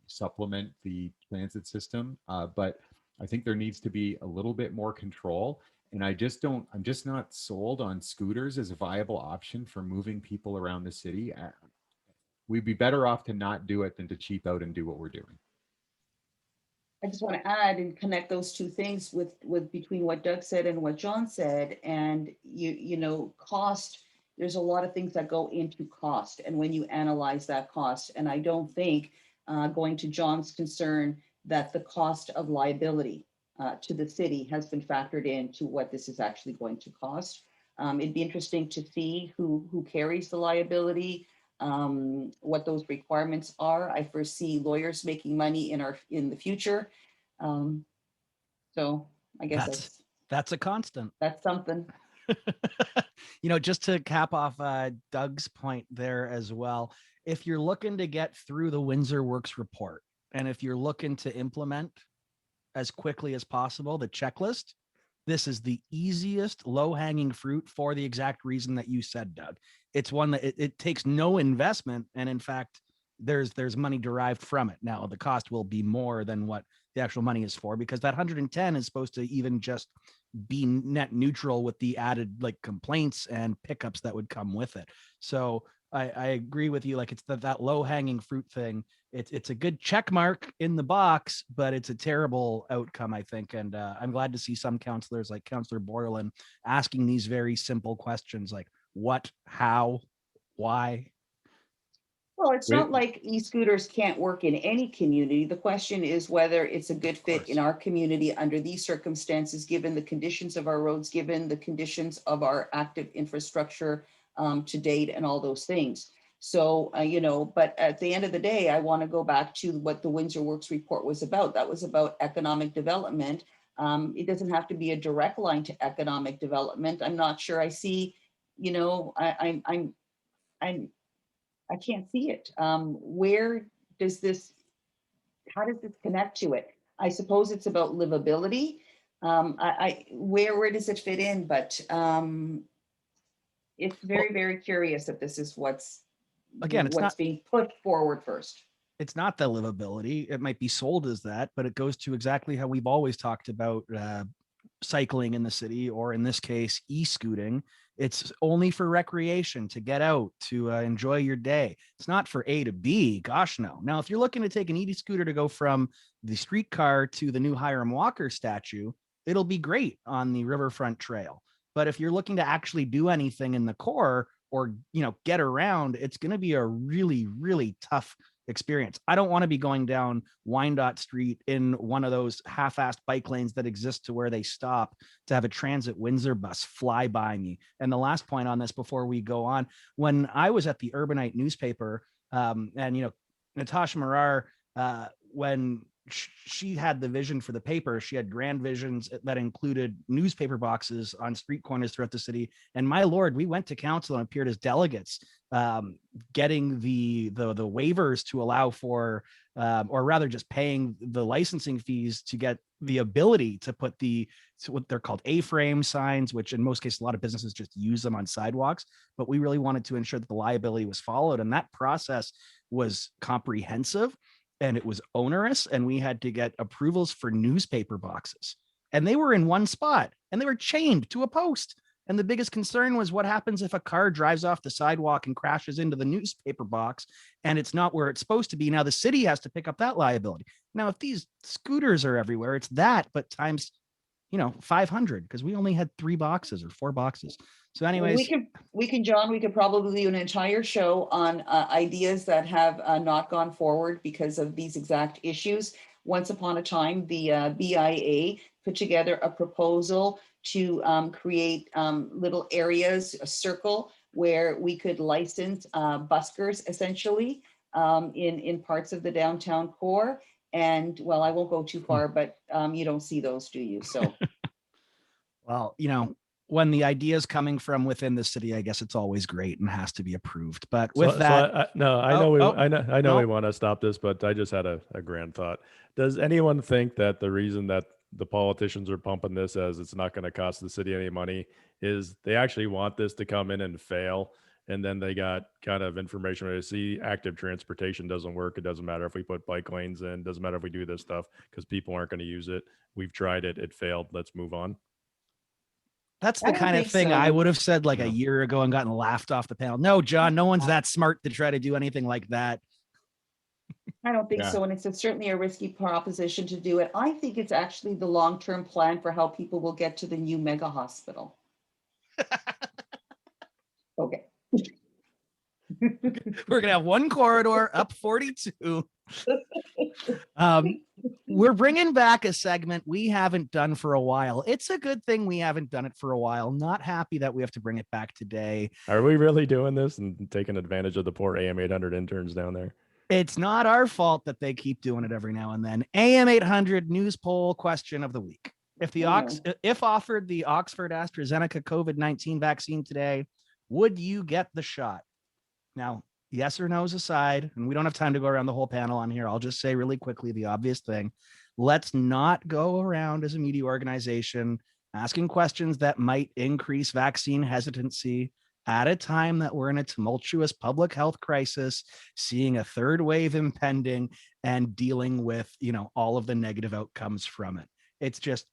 supplement the transit system. But I think there needs to be a little bit more control. And I'm just not sold on scooters as a viable option for moving people around the city. We'd be better off to not do it than to cheap out and do what we're doing. I just want to add and connect those two things with between what Doug said and what John said. And cost, there's a lot of things that go into cost. And when you analyze that cost, and I don't think going to John's concern, that the cost of liability to the city has been factored into what this is actually going to cost. It'd be interesting to see who carries the liability, what those requirements are. I foresee lawyers making money in the future. So I guess that's a constant. That's something. Just to cap off Doug's point there as well, if you're looking to get through the Windsor Works report, and if you're looking to implement as quickly as possible the checklist, this is the easiest low-hanging fruit for the exact reason that you said, Doug. It's one that it takes no investment, and in fact, there's money derived from it. Now, the cost will be more than what the actual money is for, because that 110 is supposed to even just be net neutral with the added like complaints and pickups that would come with it. So I agree with you. Like, it's that low hanging fruit thing. It's a good check mark in the box, but it's a terrible outcome, I think. And I'm glad to see some counselors like Counselor Borland asking these very simple questions like what, how, why. Well, it's not like e-scooters can't work in any community. The question is whether it's a good fit in our community under these circumstances, given the conditions of our roads, given the conditions of our active infrastructure to date and all those things. So, but at the end of the day, I want to go back to what the Windsor Works report was about. That was about economic development. It doesn't have to be a direct line to economic development. I'm not sure I see, I can't see it. Where does this, how does this connect to it? I suppose it's about livability. Where does it fit in? But it's very, very curious if this is what's being put forward first. It's not the livability. It might be sold as that, but it goes to exactly how we've always talked about cycling in the city, or in this case, e-scooting. It's only for recreation, to get out, to enjoy your day. It's not for A to B. Gosh, no. Now, if you're looking to take an e-scooter to go from the streetcar to the new Hiram Walker statue, it'll be great on the Riverfront Trail. But if you're looking to actually do anything in the core, or get around, it's going to be a really, really tough experience. I don't want to be going down Wyandotte Street in one of those half-assed bike lanes that exist to where they stop to have a transit Windsor bus fly by me. And the last point on this before we go on, when I was at the Urbanite newspaper, and Natasha Marar, when she had the vision for the paper, she had grand visions that included newspaper boxes on street corners throughout the city. And my Lord, we went to council and appeared as delegates, getting the waivers to allow for, or rather just paying the licensing fees to get the ability to put what they're called A-frame signs, which in most cases, a lot of businesses just use them on sidewalks. But we really wanted to ensure that the liability was followed. And that process was comprehensive, and it was onerous, and we had to get approvals for newspaper boxes, and they were in one spot and they were chained to a post. And the biggest concern was what happens if a car drives off the sidewalk and crashes into the newspaper box and it's not where it's supposed to be. Now the city has to pick up that liability. Now, if these scooters are everywhere, it's that, but times 500, because we only had 3 boxes or 4 boxes. So anyways, we can, John, we could probably do an entire show on ideas that have not gone forward because of these exact issues. Once upon a time, the BIA put together a proposal to create little areas, a circle where we could license buskers essentially in parts of the downtown core. And well, I won't go too far, but you don't see those, do you? So, well, when the idea is coming from within the city, I guess it's always great and has to be approved. But with I know we want to stop this, but I just had a grand thought. Does anyone think that the reason that the politicians are pumping this as it's not going to cost the city any money is they actually want this to come in and fail? And then they got kind of information where they see active transportation doesn't work. It doesn't matter if we put bike lanes in, doesn't matter if we do this stuff because people aren't going to use it. We've tried it. It failed. Let's move on. That's the kind of thing I would have said like a year ago and gotten laughed off the panel. No, John, no one's that smart to try to do anything like that. I don't think so. And it's certainly a risky proposition to do it. I think it's actually the long-term plan for how people will get to the new mega hospital. Okay. We're gonna have one corridor up 42. We're bringing back a segment we haven't done for a while. It's a good thing we haven't done it for a while. Not happy that we have to bring it back today. Are we really doing this and taking advantage of the poor AM 800 interns down there? It's not our fault that they keep doing it every now and then. AM 800 news poll question of the week. If offered the Oxford AstraZeneca COVID-19 vaccine today, would you get the shot? Now, yes or no's aside, and we don't have time to go around the whole panel on here. I'll just say really quickly the obvious thing. Let's not go around as a media organization asking questions that might increase vaccine hesitancy at a time that we're in a tumultuous public health crisis, seeing a third wave impending, and dealing with, all of the negative outcomes from it. It's just,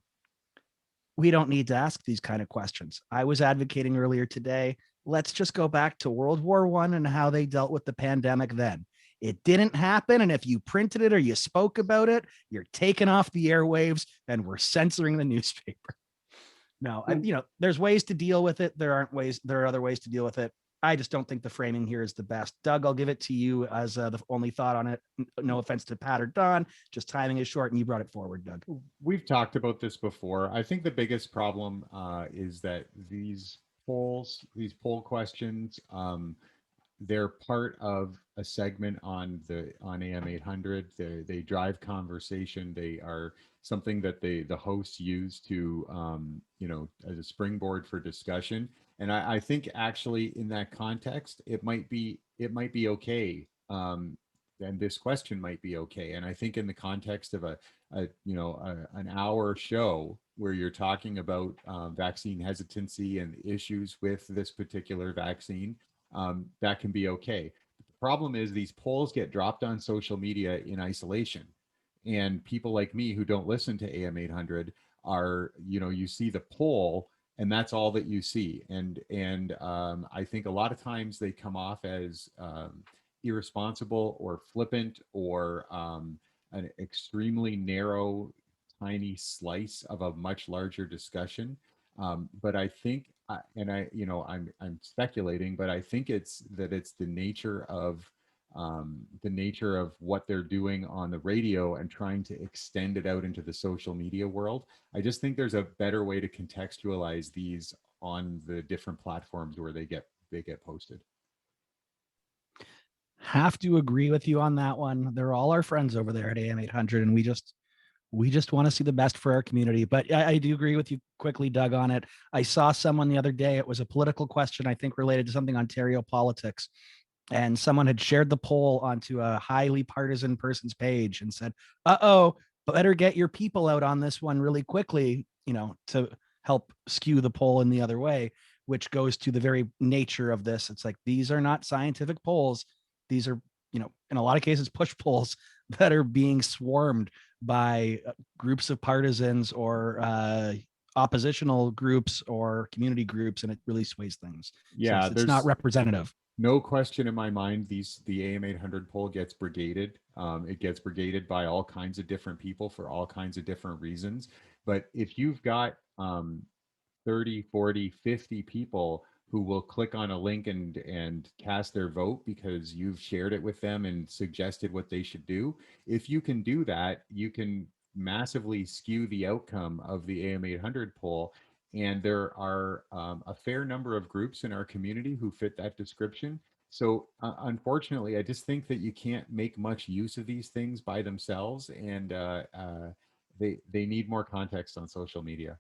we don't need to ask these kind of questions. I was advocating earlier today, let's just go back to World War I and how they dealt with the pandemic then. It didn't happen. And if you printed it or you spoke about it, you're taken off the airwaves and we're censoring the newspaper. No, there's ways to deal with it. There are other ways to deal with it. I just don't think the framing here is the best. Doug, I'll give it to you as the only thought on it. No offense to Pat or Don, just timing is short and you brought it forward, Doug. We've talked about this before. I think the biggest problem is that these poll questions, they're part of a segment on AM 800. They drive conversation. They are something that the hosts use to as a springboard for discussion. And I think actually in that context, it might be okay. And this question might be okay. And I think in the context of an hour show where you're talking about vaccine hesitancy and issues with this particular vaccine, that can be okay. The problem is these polls get dropped on social media in isolation. And people like me who don't listen to AM 800 are, you see the poll and that's all that you see. And I think a lot of times they come off as irresponsible or flippant or an extremely narrow, tiny slice of a much larger discussion. But I think, I'm speculating, but I think it's the nature of what they're doing on the radio and trying to extend it out into the social media world. I just think there's a better way to contextualize these on the different platforms where they get posted. Have to agree with you on that one. They're all our friends over there at AM 800, and we just want to see the best for our community. But I do agree with you quickly, Doug, on it. I saw someone the other day, it was a political question, I think related to something Ontario politics. And someone had shared the poll onto a highly partisan person's page and said, better get your people out on this one really quickly, to help skew the poll in the other way, which goes to the very nature of this. It's like, these are not scientific polls. These are, in a lot of cases, push polls that are being swarmed by groups of partisans or oppositional groups or community groups, and it really sways things. Yeah, so it's not representative. No question in my mind, the AM 800 poll gets brigaded. It gets brigaded by all kinds of different people for all kinds of different reasons. But if you've got 30, 40, 50 people who will click on a link and cast their vote because you've shared it with them and suggested what they should do, if you can do that, you can massively skew the outcome of the AM 800 poll. And there are a fair number of groups in our community who fit that description. So unfortunately, I just think that you can't make much use of these things by themselves, and they need more context on social media.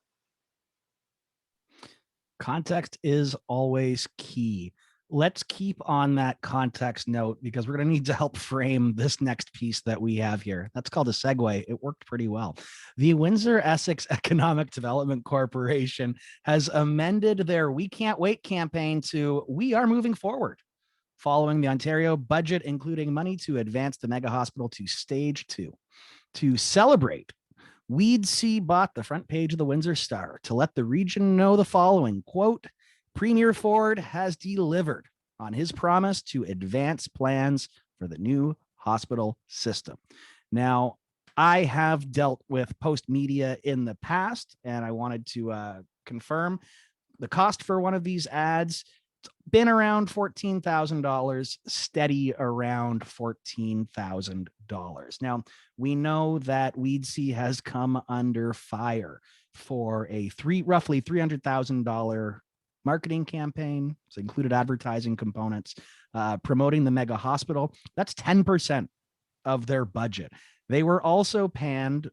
Context is always key. Let's keep on that context note because we're going to need to help frame this next piece that we have here. That's called a segue. It worked pretty well. The Windsor Essex Economic Development Corporation has amended their We Can't Wait campaign to We Are Moving Forward, following the Ontario budget, including money to advance the mega hospital to stage 2. To celebrate, Weed C bought the front page of the Windsor Star to let the region know the following, quote, Premier Ford has delivered on his promise to advance plans for the new hospital system. Now, I have dealt with Post Media in the past, and I wanted to confirm the cost for one of these ads. It's been around $14,000, steady around $14,000. Now, we know that Weed C has come under fire for a roughly $300,000 marketing campaign. So included advertising components, promoting the mega hospital. That's 10% of their budget. They were also panned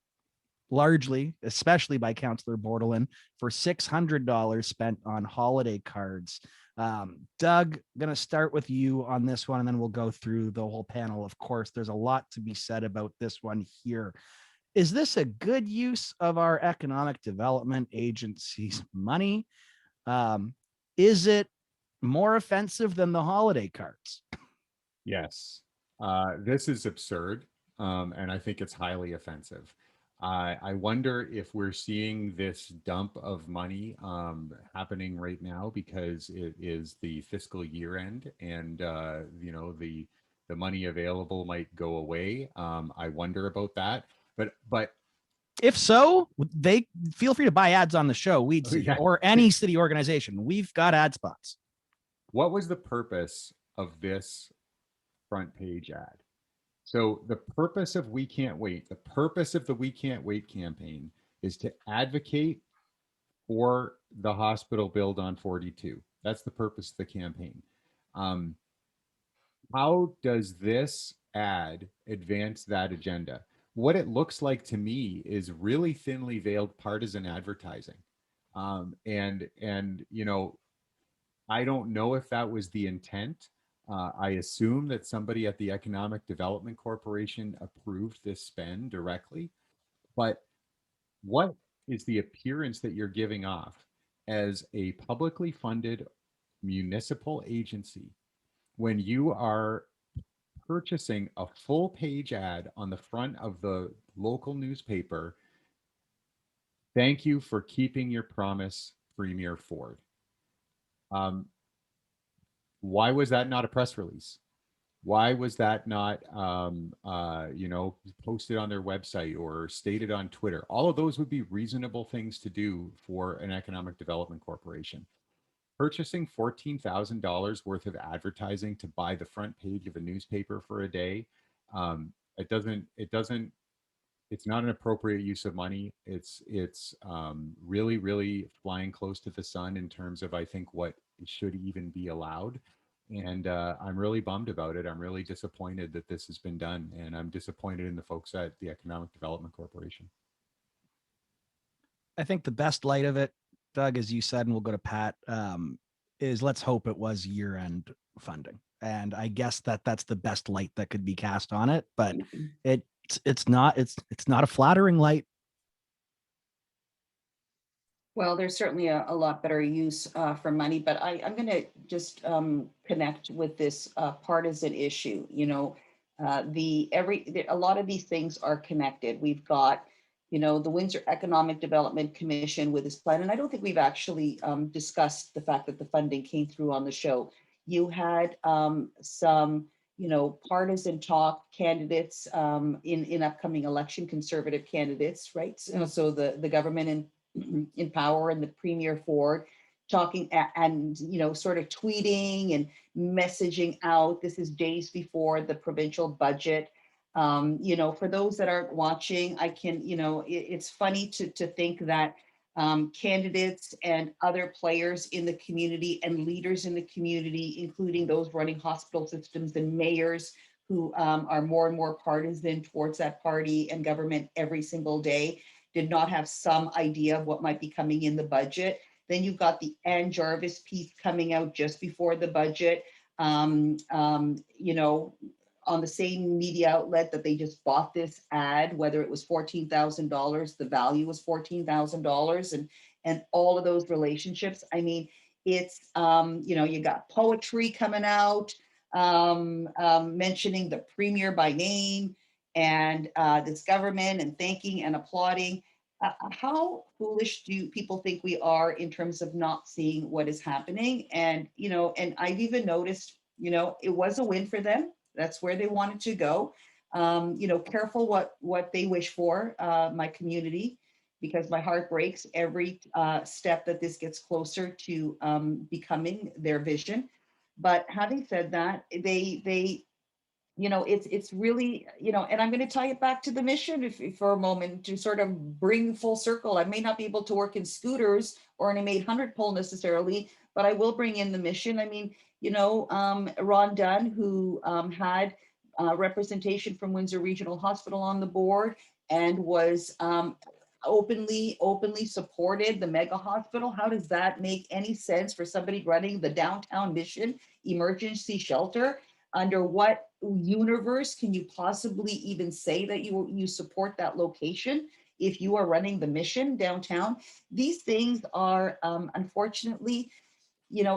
largely, especially by Councillor Bordelin, for $600 spent on holiday cards. Doug, I'm going to start with you on this one, and then we'll go through the whole panel. Of course, there's a lot to be said about this one here. is this a good use of our economic development agency's money? Is it more offensive than the holiday cards? Yes, this is absurd, and I think it's highly offensive. I wonder if we're seeing this dump of money happening right now because it is the fiscal year end, and you know, the money available might go away. I wonder about that, but If so, they feel free to buy ads on the show, Weed City, yeah. or any city organization. We've got ad spots. What was the purpose of this front page ad? So the purpose of We Can't Wait, the purpose of the We Can't Wait campaign is to advocate for the hospital build on 42. That's the purpose of the campaign. How does this ad advance that agenda? What it looks like to me is really thinly veiled partisan advertising. And you know, I don't know if that was the intent. I assume that somebody at the Economic Development Corporation approved this spend directly. But what is the appearance that you're giving off as a publicly funded municipal agency when you are purchasing a full page ad on the front of the local newspaper? Thank you for keeping your promise, Premier Ford. Why was that not a press release? Why was that not, you know, posted on their website or stated on Twitter? All of those would be reasonable things to do for an economic development corporation. Purchasing $14,000 worth of advertising to buy the front page of a newspaper for a day, it's not an appropriate use of money. It's really, really flying close to the sun in terms of, I think, what should even be allowed. And I'm really bummed about it. I'm really disappointed that this has been done. And I'm disappointed in the folks at the Economic Development Corporation. I think the best light of it, Doug, as you said, and we'll go to Pat, is let's hope it was year-end funding. And I guess that's the best light that could be cast on it, but it's not a flattering light. Well, there's certainly a lot better use for money, but I'm going to just connect with this partisan issue. You know, a lot of these things are connected. We've got, you know, the Windsor Economic Development Commission with this plan, and I don't think we've actually discussed the fact that the funding came through on the show. You had some, you know, partisan talk candidates in upcoming election, conservative candidates, right? So the government in power and the Premier Ford talking and, you know, sort of tweeting and messaging out. This is days before the provincial budget. You know, for those that aren't watching, I can, you know, it's funny to think that candidates and other players in the community and leaders in the community, including those running hospital systems and mayors who are more and more partisan towards that party and government every single day, did not have some idea of what might be coming in the budget. Then you've got the Ann Jarvis piece coming out just before the budget, you know, on the same media outlet that they just bought this ad, whether it was $14,000, the value was $14,000, and all of those relationships. I mean, it's, you know, you got poetry coming out, mentioning the Premier by name, and this government, and thanking and applauding. How foolish do people think we are in terms of not seeing what is happening? And, you know, and I've even noticed, you know, it was a win for them. That's where they wanted to go. You know, careful what they wish for, my community, because my heart breaks every step that this gets closer to becoming their vision. But having said that, they you know, it's really, you know, and I'm going to tie it back to the mission for a moment to sort of bring full circle. I may not be able to work in scooters or in a 800 pole necessarily, but I will bring in the mission. I mean, you know, Ron Dunn, who had representation from Windsor Regional Hospital on the board and was openly supported the mega hospital. How does that make any sense for somebody running the downtown Mission emergency shelter? Under what universe can you possibly even say that you support that location if you are running the mission downtown? These things are, unfortunately,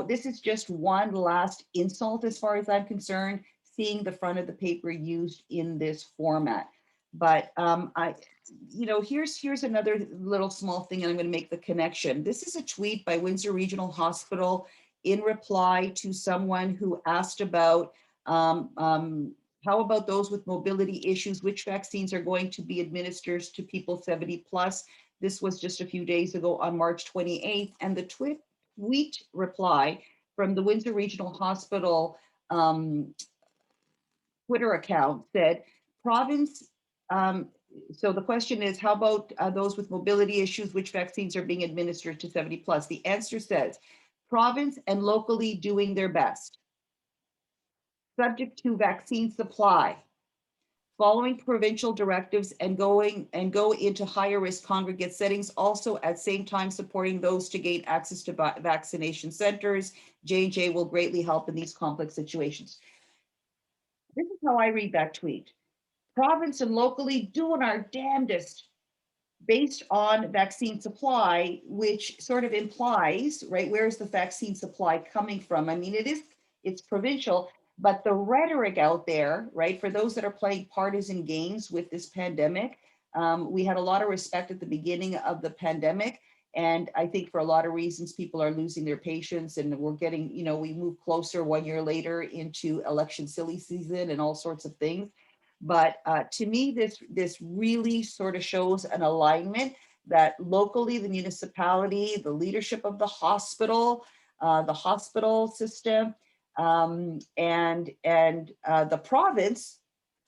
this is just one last insult as far as I'm concerned, seeing the front of the paper used in this format. But here's another little small thing, and I'm going to make the connection. This is a tweet by Windsor Regional Hospital in reply to someone who asked about how about those with mobility issues, which vaccines are going to be administered to people 70 plus. This was just a few days ago on March 28th, and the tweet reply from the Windsor Regional Hospital Twitter account said, province, so the question is, how about those with mobility issues, which vaccines are being administered to 70 plus? The answer says, province and locally doing their best. Subject to vaccine supply. Following provincial directives and go into higher risk congregate settings, also at same time supporting those to gain access to vaccination centers. J&J will greatly help in these complex situations. This is how I read that tweet. Province and locally doing our damnedest based on vaccine supply, which sort of implies, right, where's the vaccine supply coming from? I mean, it's provincial, but the rhetoric out there, right, for those that are playing partisan games with this pandemic, we had a lot of respect at the beginning of the pandemic. And I think for a lot of reasons, people are losing their patience, and we're getting, we move closer 1 year later into election silly season and all sorts of things. But to me, this really sort of shows an alignment that locally, the municipality, the leadership of the hospital system, and the province,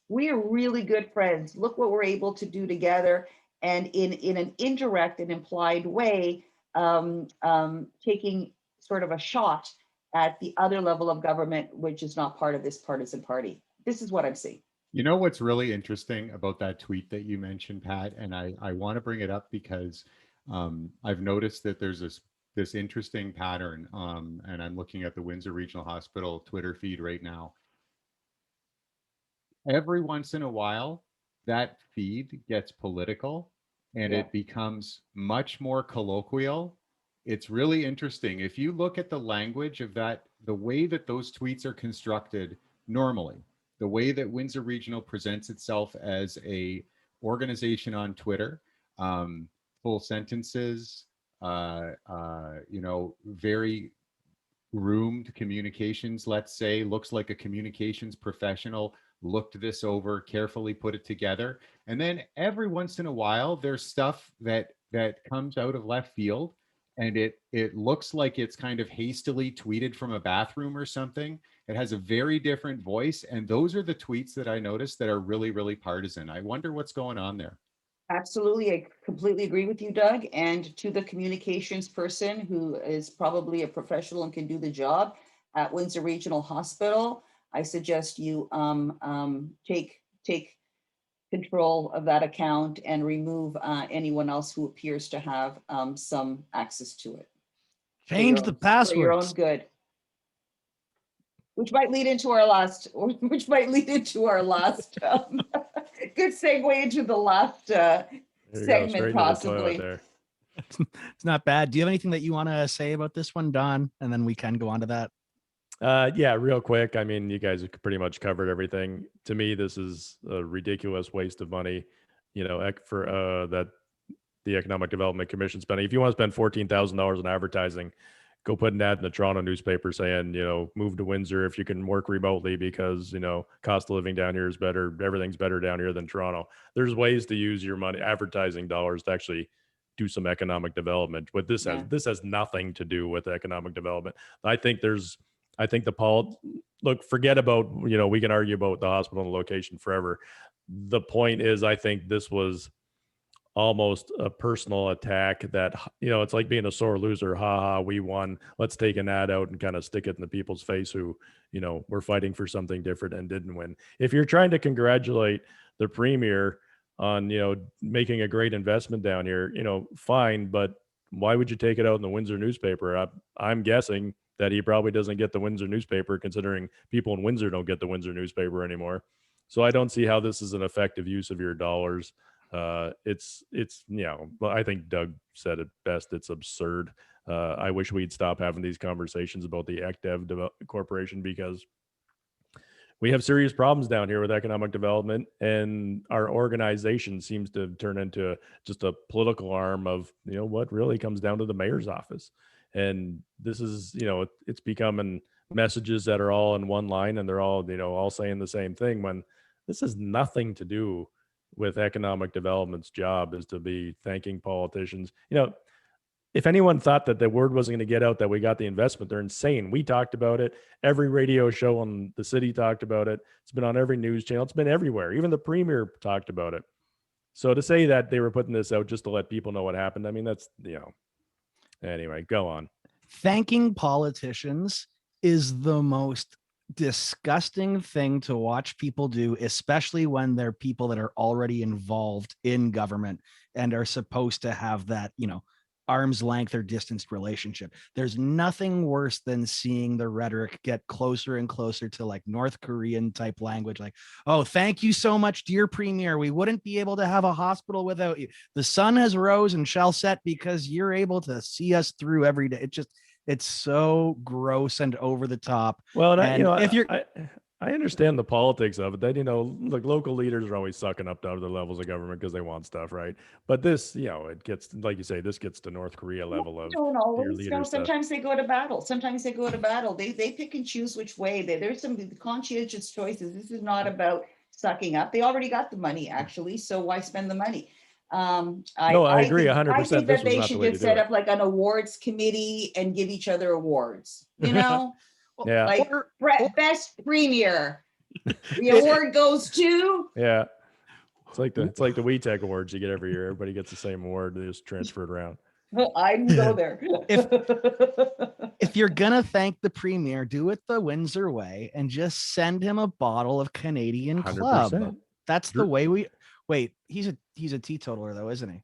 we are really good friends. Look what we're able to do together, and in an indirect and implied way, taking sort of a shot at the other level of government, which is not part of this partisan party. This is what I'm seeing. You know what's really interesting about that tweet that you mentioned, Pat, and I want to bring it up because I've noticed that there's this interesting pattern, and I'm looking at the Windsor Regional Hospital Twitter feed right now. Every once in a while, that feed gets political and it becomes much more colloquial. It's really interesting. If you look at the language of that, the way that those tweets are constructed normally, the way that Windsor Regional presents itself as a organization on Twitter, full sentences, very groomed communications, let's say, looks like a communications professional, looked this over, carefully put it together. And then every once in a while, there's stuff that comes out of left field, and it looks like it's kind of hastily tweeted from a bathroom or something. It has a very different voice, and those are the tweets that I noticed that are really, really partisan. I wonder what's going on there. Absolutely. I completely agree with you, Doug. And to the communications person who is probably a professional and can do the job at Windsor Regional Hospital, I suggest you take control of that account and remove anyone else who appears to have some access to it. Change the passwords. For your own good. Which might lead into our last, good segue into the last segment, possibly. There. It's not bad. Do you have anything that you want to say about this one, Don? And then we can go on to that. Yeah, real quick. I mean, you guys have pretty much covered everything. To me, this is a ridiculous waste of money, for that the Economic Development Commission spending. If you want to spend $14,000 in advertising, go put an ad in the Toronto newspaper saying, move to Windsor if you can work remotely because, cost of living down here is better. Everything's better down here than Toronto. There's ways to use your money, advertising dollars, to actually do some economic development. But this has nothing to do with economic development. Forget about, we can argue about the hospital and the location forever. The point is, I think this was almost a personal attack that, it's like being a sore loser. We won. Let's take an ad out and kind of stick it in the people's face who, were fighting for something different and didn't win. If you're trying to congratulate the premier on, making a great investment down here, fine, but why would you take it out in the Windsor newspaper? I'm guessing that he probably doesn't get the Windsor newspaper, considering people in Windsor don't get the Windsor newspaper anymore. So I don't see how this is an effective use of your dollars. It's well, I think Doug said it best. It's absurd. I wish we'd stop having these conversations about the ECDev corporation, because we have serious problems down here with economic development, and our organization seems to turn into just a political arm of, what really comes down to the mayor's office. And this is, it's becoming messages that are all in one line, and they're all, all saying the same thing, when this has nothing to do with economic development's job is to be thanking politicians. If anyone thought that the word wasn't going to get out that we got the investment, they're insane. We talked about it. Every radio show in the city talked about it. It's been on every news channel. It's been everywhere. Even the premier talked about it. So to say that they were putting this out just to let people know what happened, I mean, that's, anyway, go on. Thanking politicians is the most disgusting thing to watch people do, especially when they're people that are already involved in government and are supposed to have that, arm's length or distanced relationship. There's nothing worse than seeing the rhetoric get closer and closer to like North Korean type language, like, oh, thank you so much, dear premier. We wouldn't be able to have a hospital without you. The sun has rose and shall set because you're able to see us through every day. It's so gross and over the top. Well, and if you're I understand the politics of it. That, look, local leaders are always sucking up to other levels of government because they want stuff, right? But this, it gets, like you say, this gets to North Korea level of don't your always. leader stuff. Sometimes they go to battle. They pick and choose which way. There's some conscientious choices. This is not about sucking up. They already got the money, actually. So why spend the money? I agree 100%. I think that they should just set up like an awards committee and give each other awards. Yeah. Like best premier. The award goes to. Yeah. It's like the WeTech awards you get every year. Everybody gets the same award. They just transfer it around. Well, I can go there. If you're gonna thank the premier, do it the Windsor way and just send him a bottle of Canadian 100%. Club. That's the way we wait. He's a teetotaler though, isn't he?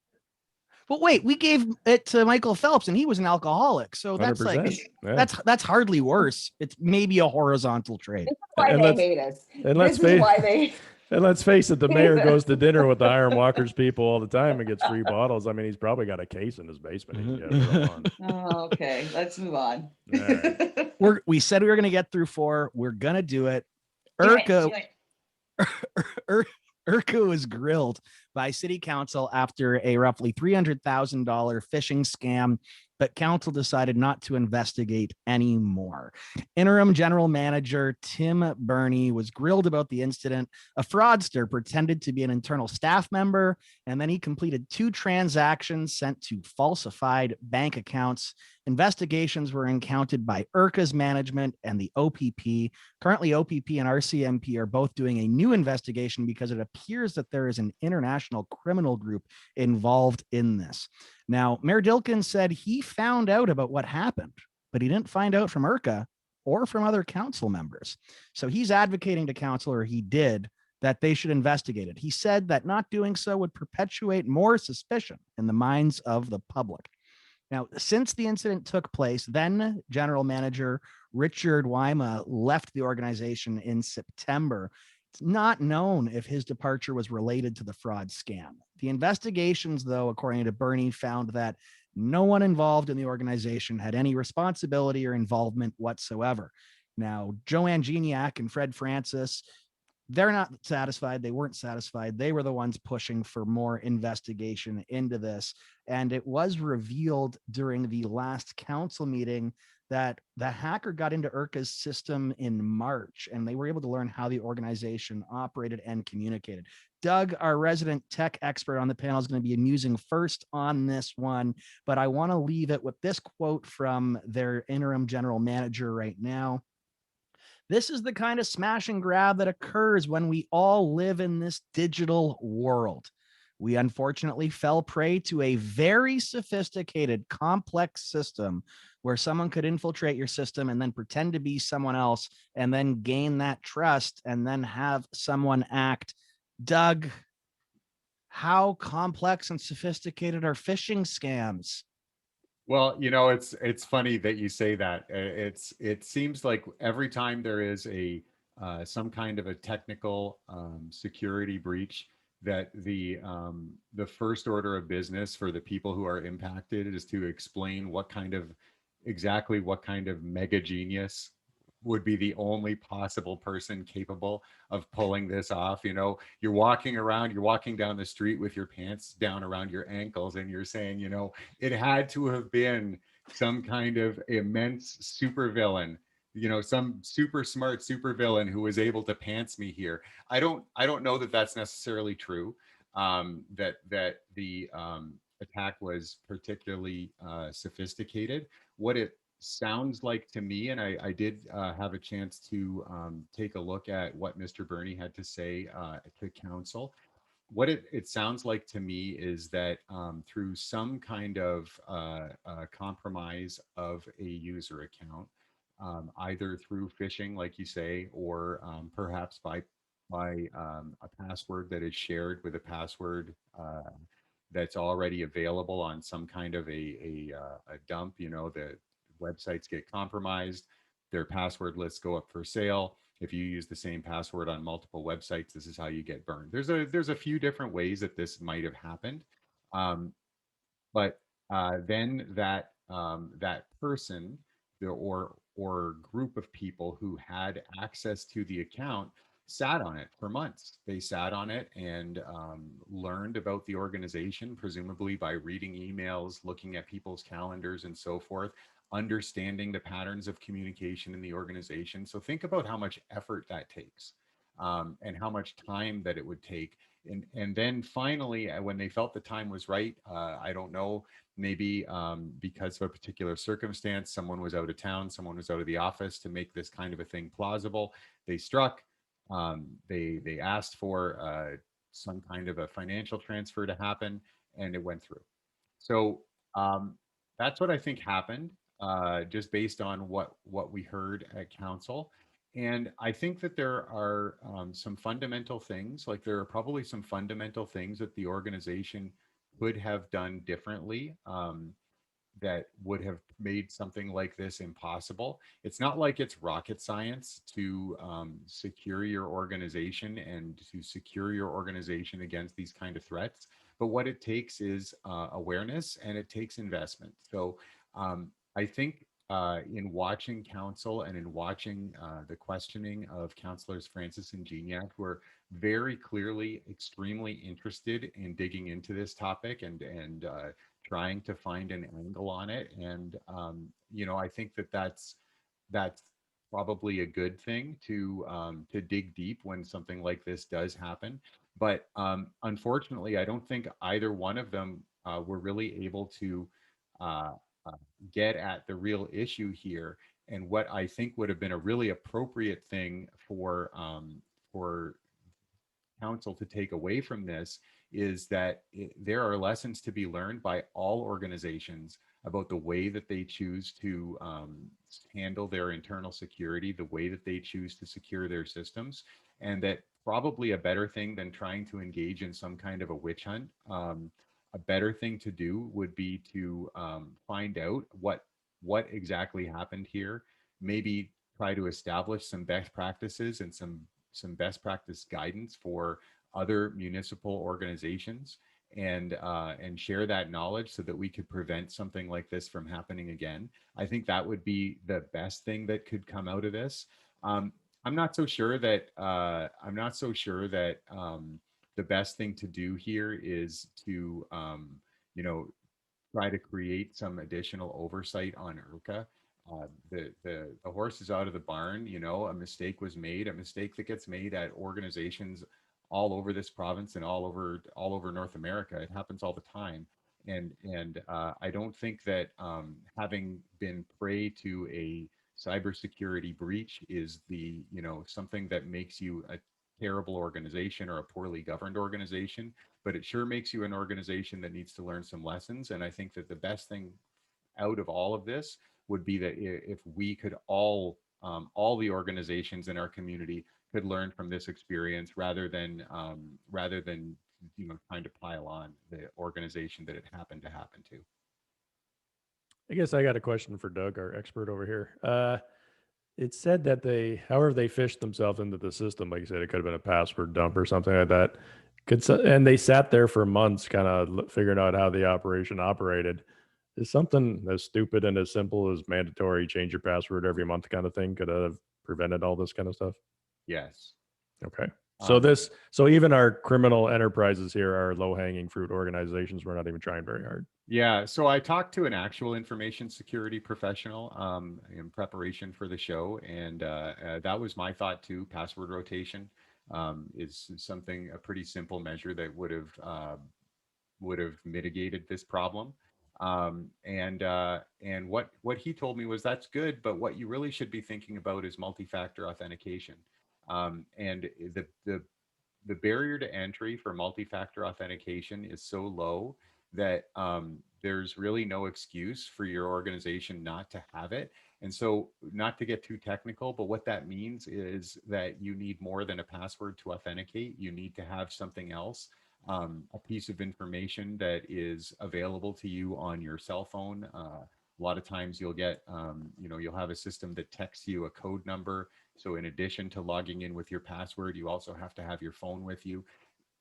But wait, we gave it to Michael Phelps and he was an alcoholic. So that's 100%. that's hardly worse. It's maybe a horizontal trade. This is why they hate us. And let's face it, the mayor goes to dinner with the Iron Walkers people all the time and gets free bottles. I mean, he's probably got a case in his basement. Oh, okay. Let's move on. Right. We said we were going to get through 4. We're going to do it. ERCA was grilled by city council after a roughly $300,000 phishing scam, but council decided not to investigate anymore. Interim general manager Tim Burney was grilled about the incident. A fraudster pretended to be an internal staff member, and then he completed 2 transactions sent to falsified bank accounts. Investigations were encountered by ERCA's management and the OPP. Currently, OPP and RCMP are both doing a new investigation because it appears that there is an international criminal group involved in this. Now, Mayor Dilkin said he found out about what happened, but he didn't find out from ERCA or from other council members. So he's advocating to council, or he did, that they should investigate it. He said that not doing so would perpetuate more suspicion in the minds of the public. Now, since the incident took place, then General Manager Richard Wyma left the organization in September. It's not known if his departure was related to the fraud scam. The investigations, though, according to Burney, found that no one involved in the organization had any responsibility or involvement whatsoever. Now, Joanne Geniak and Fred Francis, they're not satisfied. They weren't satisfied. They were the ones pushing for more investigation into this. And it was revealed during the last council meeting that the hacker got into ERCA's system in March, and they were able to learn how the organization operated and communicated. Doug, our resident tech expert on the panel, is going to be musing first on this one, but I want to leave it with this quote from their interim general manager right now. This is the kind of smash and grab that occurs when we all live in this digital world. We unfortunately fell prey to a very sophisticated, complex system where someone could infiltrate your system and then pretend to be someone else and then gain that trust and then have someone act. Doug, how complex and sophisticated are phishing scams? Well, it's funny that you say that. It seems like every time there is a some kind of a technical security breach, that the first order of business for the people who are impacted is to explain exactly what kind of mega genius would be the only possible person capable of pulling this off. You're walking around, you're walking down the street with your pants down around your ankles, and you're saying, it had to have been some kind of immense supervillain, some super smart supervillain who was able to pants me here. I don't know that that's necessarily true. That the attack was particularly sophisticated. What it sounds like to me, and I did have a chance to take a look at what Mr. Burney had to say to council. What it sounds like to me is that through some kind of compromise of a user account, either through phishing, like you say, or perhaps by a password that is shared with a password that's already available on some kind of a dump. The websites get compromised, their password lists go up for sale. If you use the same password on multiple websites, this is how you get burned. There's a few different ways that this might have happened, um, but then that person, or group of people who had access to the account, sat on it for months. They sat on it and learned about the organization, presumably by reading emails, looking at people's calendars, and so forth, understanding the patterns of communication in the organization. So think about how much effort that takes, and how much time that it would take. And then finally, when they felt the time was right, I don't know, maybe because of a particular circumstance, someone was out of town, someone was out of the office, to make this kind of a thing plausible, they struck. They asked for some kind of a financial transfer to happen, and it went through. So that's what I think happened, just based on what we heard at council. And I think that there are some fundamental things, like there are probably some fundamental things that the organization could have done differently, that would have made something like this impossible. It's not like it's rocket science to secure your organization and to secure your organization against these kind of threats. But what it takes is awareness, and it takes investment. So I think in watching council and in watching the questioning of councillors Francis and Gignac, who are very clearly extremely interested in digging into this topic and trying to find an angle on it. And I think that's probably a good thing to dig deep when something like this does happen. But unfortunately, I don't think either one of them were really able to uh, uh, get at the real issue here. And what I think would have been a really appropriate thing for council to take away from this is that there are lessons to be learned by all organizations about the way that they choose to handle their internal security, the way that they choose to secure their systems, and that probably a better thing than trying to engage in some kind of a witch hunt. A better thing to do would be to find out what exactly happened here, maybe try to establish some best practices and some best practice guidance for other municipal organizations, and share that knowledge so that we could prevent something like this from happening again. I think that would be the best thing that could come out of this. I'm not so sure that the best thing to do here is to you know try to create some additional oversight on ERCA. The horse is out of the barn. A mistake was made. A mistake that gets made at organizations all over this province and all over North America. It happens all the time. And I don't think that having been prey to a cybersecurity breach is something that makes you a terrible organization or a poorly governed organization, but it sure makes you an organization that needs to learn some lessons. And I think that the best thing out of all of this would be that if we could all the organizations in our community could learn from this experience, rather than trying to pile on the organization that it happened to happen to. I guess I got a question for Doug, our expert over here. It said that however they fished themselves into the system, like you said, it could have been a password dump or something like that. And they sat there for months, kind of figuring out how the operation operated. Is something as stupid and as simple as mandatory change your password every month kind of thing could have prevented all this kind of stuff? Yes. Okay. So Um, so even our criminal enterprises here are low-hanging fruit organizations. We're not even trying very hard. Yeah, so I talked to an actual information security professional in preparation for the show, and that was my thought too. Password rotation is something, a pretty simple measure that would have mitigated this problem. And what he told me was that's good, but what you really should be thinking about is multi-factor authentication. And the barrier to entry for multi-factor authentication is so low that there's really no excuse for your organization not to have it. And so, not to get too technical, but what that means is that you need more than a password to authenticate. You need to have something else, a piece of information that is available to you on your cell phone. A lot of times you'll get, you'll have a system that texts you a code number. So in addition to logging in with your password, you also have to have your phone with you.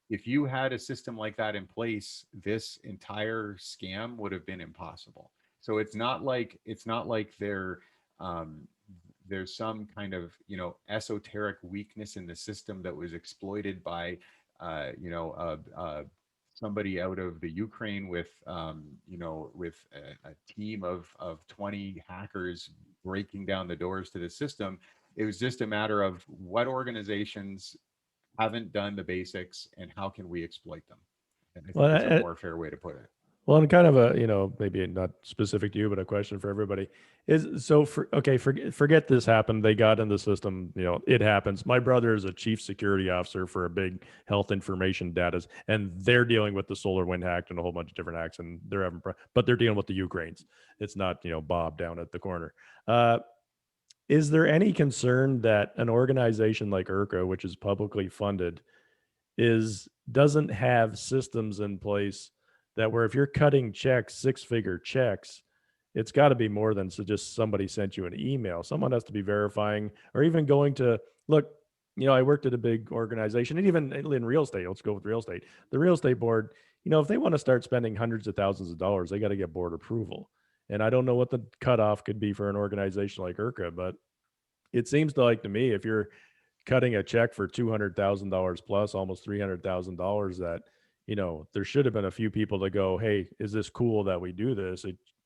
If you had a system like that in place, this entire scam would have been impossible. So it's not like there's some kind of esoteric weakness in the system that was exploited by somebody out of the Ukraine with a team of 20 hackers breaking down the doors to the system. It was just a matter of what organizations haven't done the basics and how can we exploit them. And I think Well, it's a more fair way to put it. Well, and kind of a, maybe not specific to you, but a question for everybody is, so forget this happened. They got in the system, it happens. My brother is a chief security officer for a big health information data, and they're dealing with the SolarWind hack and a whole bunch of different hacks, and but they're dealing with the Ukraines. It's not, Bob down at the corner. Is there any concern that an organization like ERCA, which is publicly funded, doesn't have systems in place that where if you're cutting checks, 6-figure checks, it's got to be more than just somebody sent you an email. Someone has to be verifying, or even going to look. I worked at a big organization, and even in real estate, let's go with real estate. The real estate board, if they want to start spending hundreds of thousands of dollars, they got to get board approval. And I don't know what the cutoff could be for an organization like ERCA, but it seems to me, if you're cutting a check for $200,000 plus, almost $300,000, that there should have been a few people to go, hey, is this cool that we do this?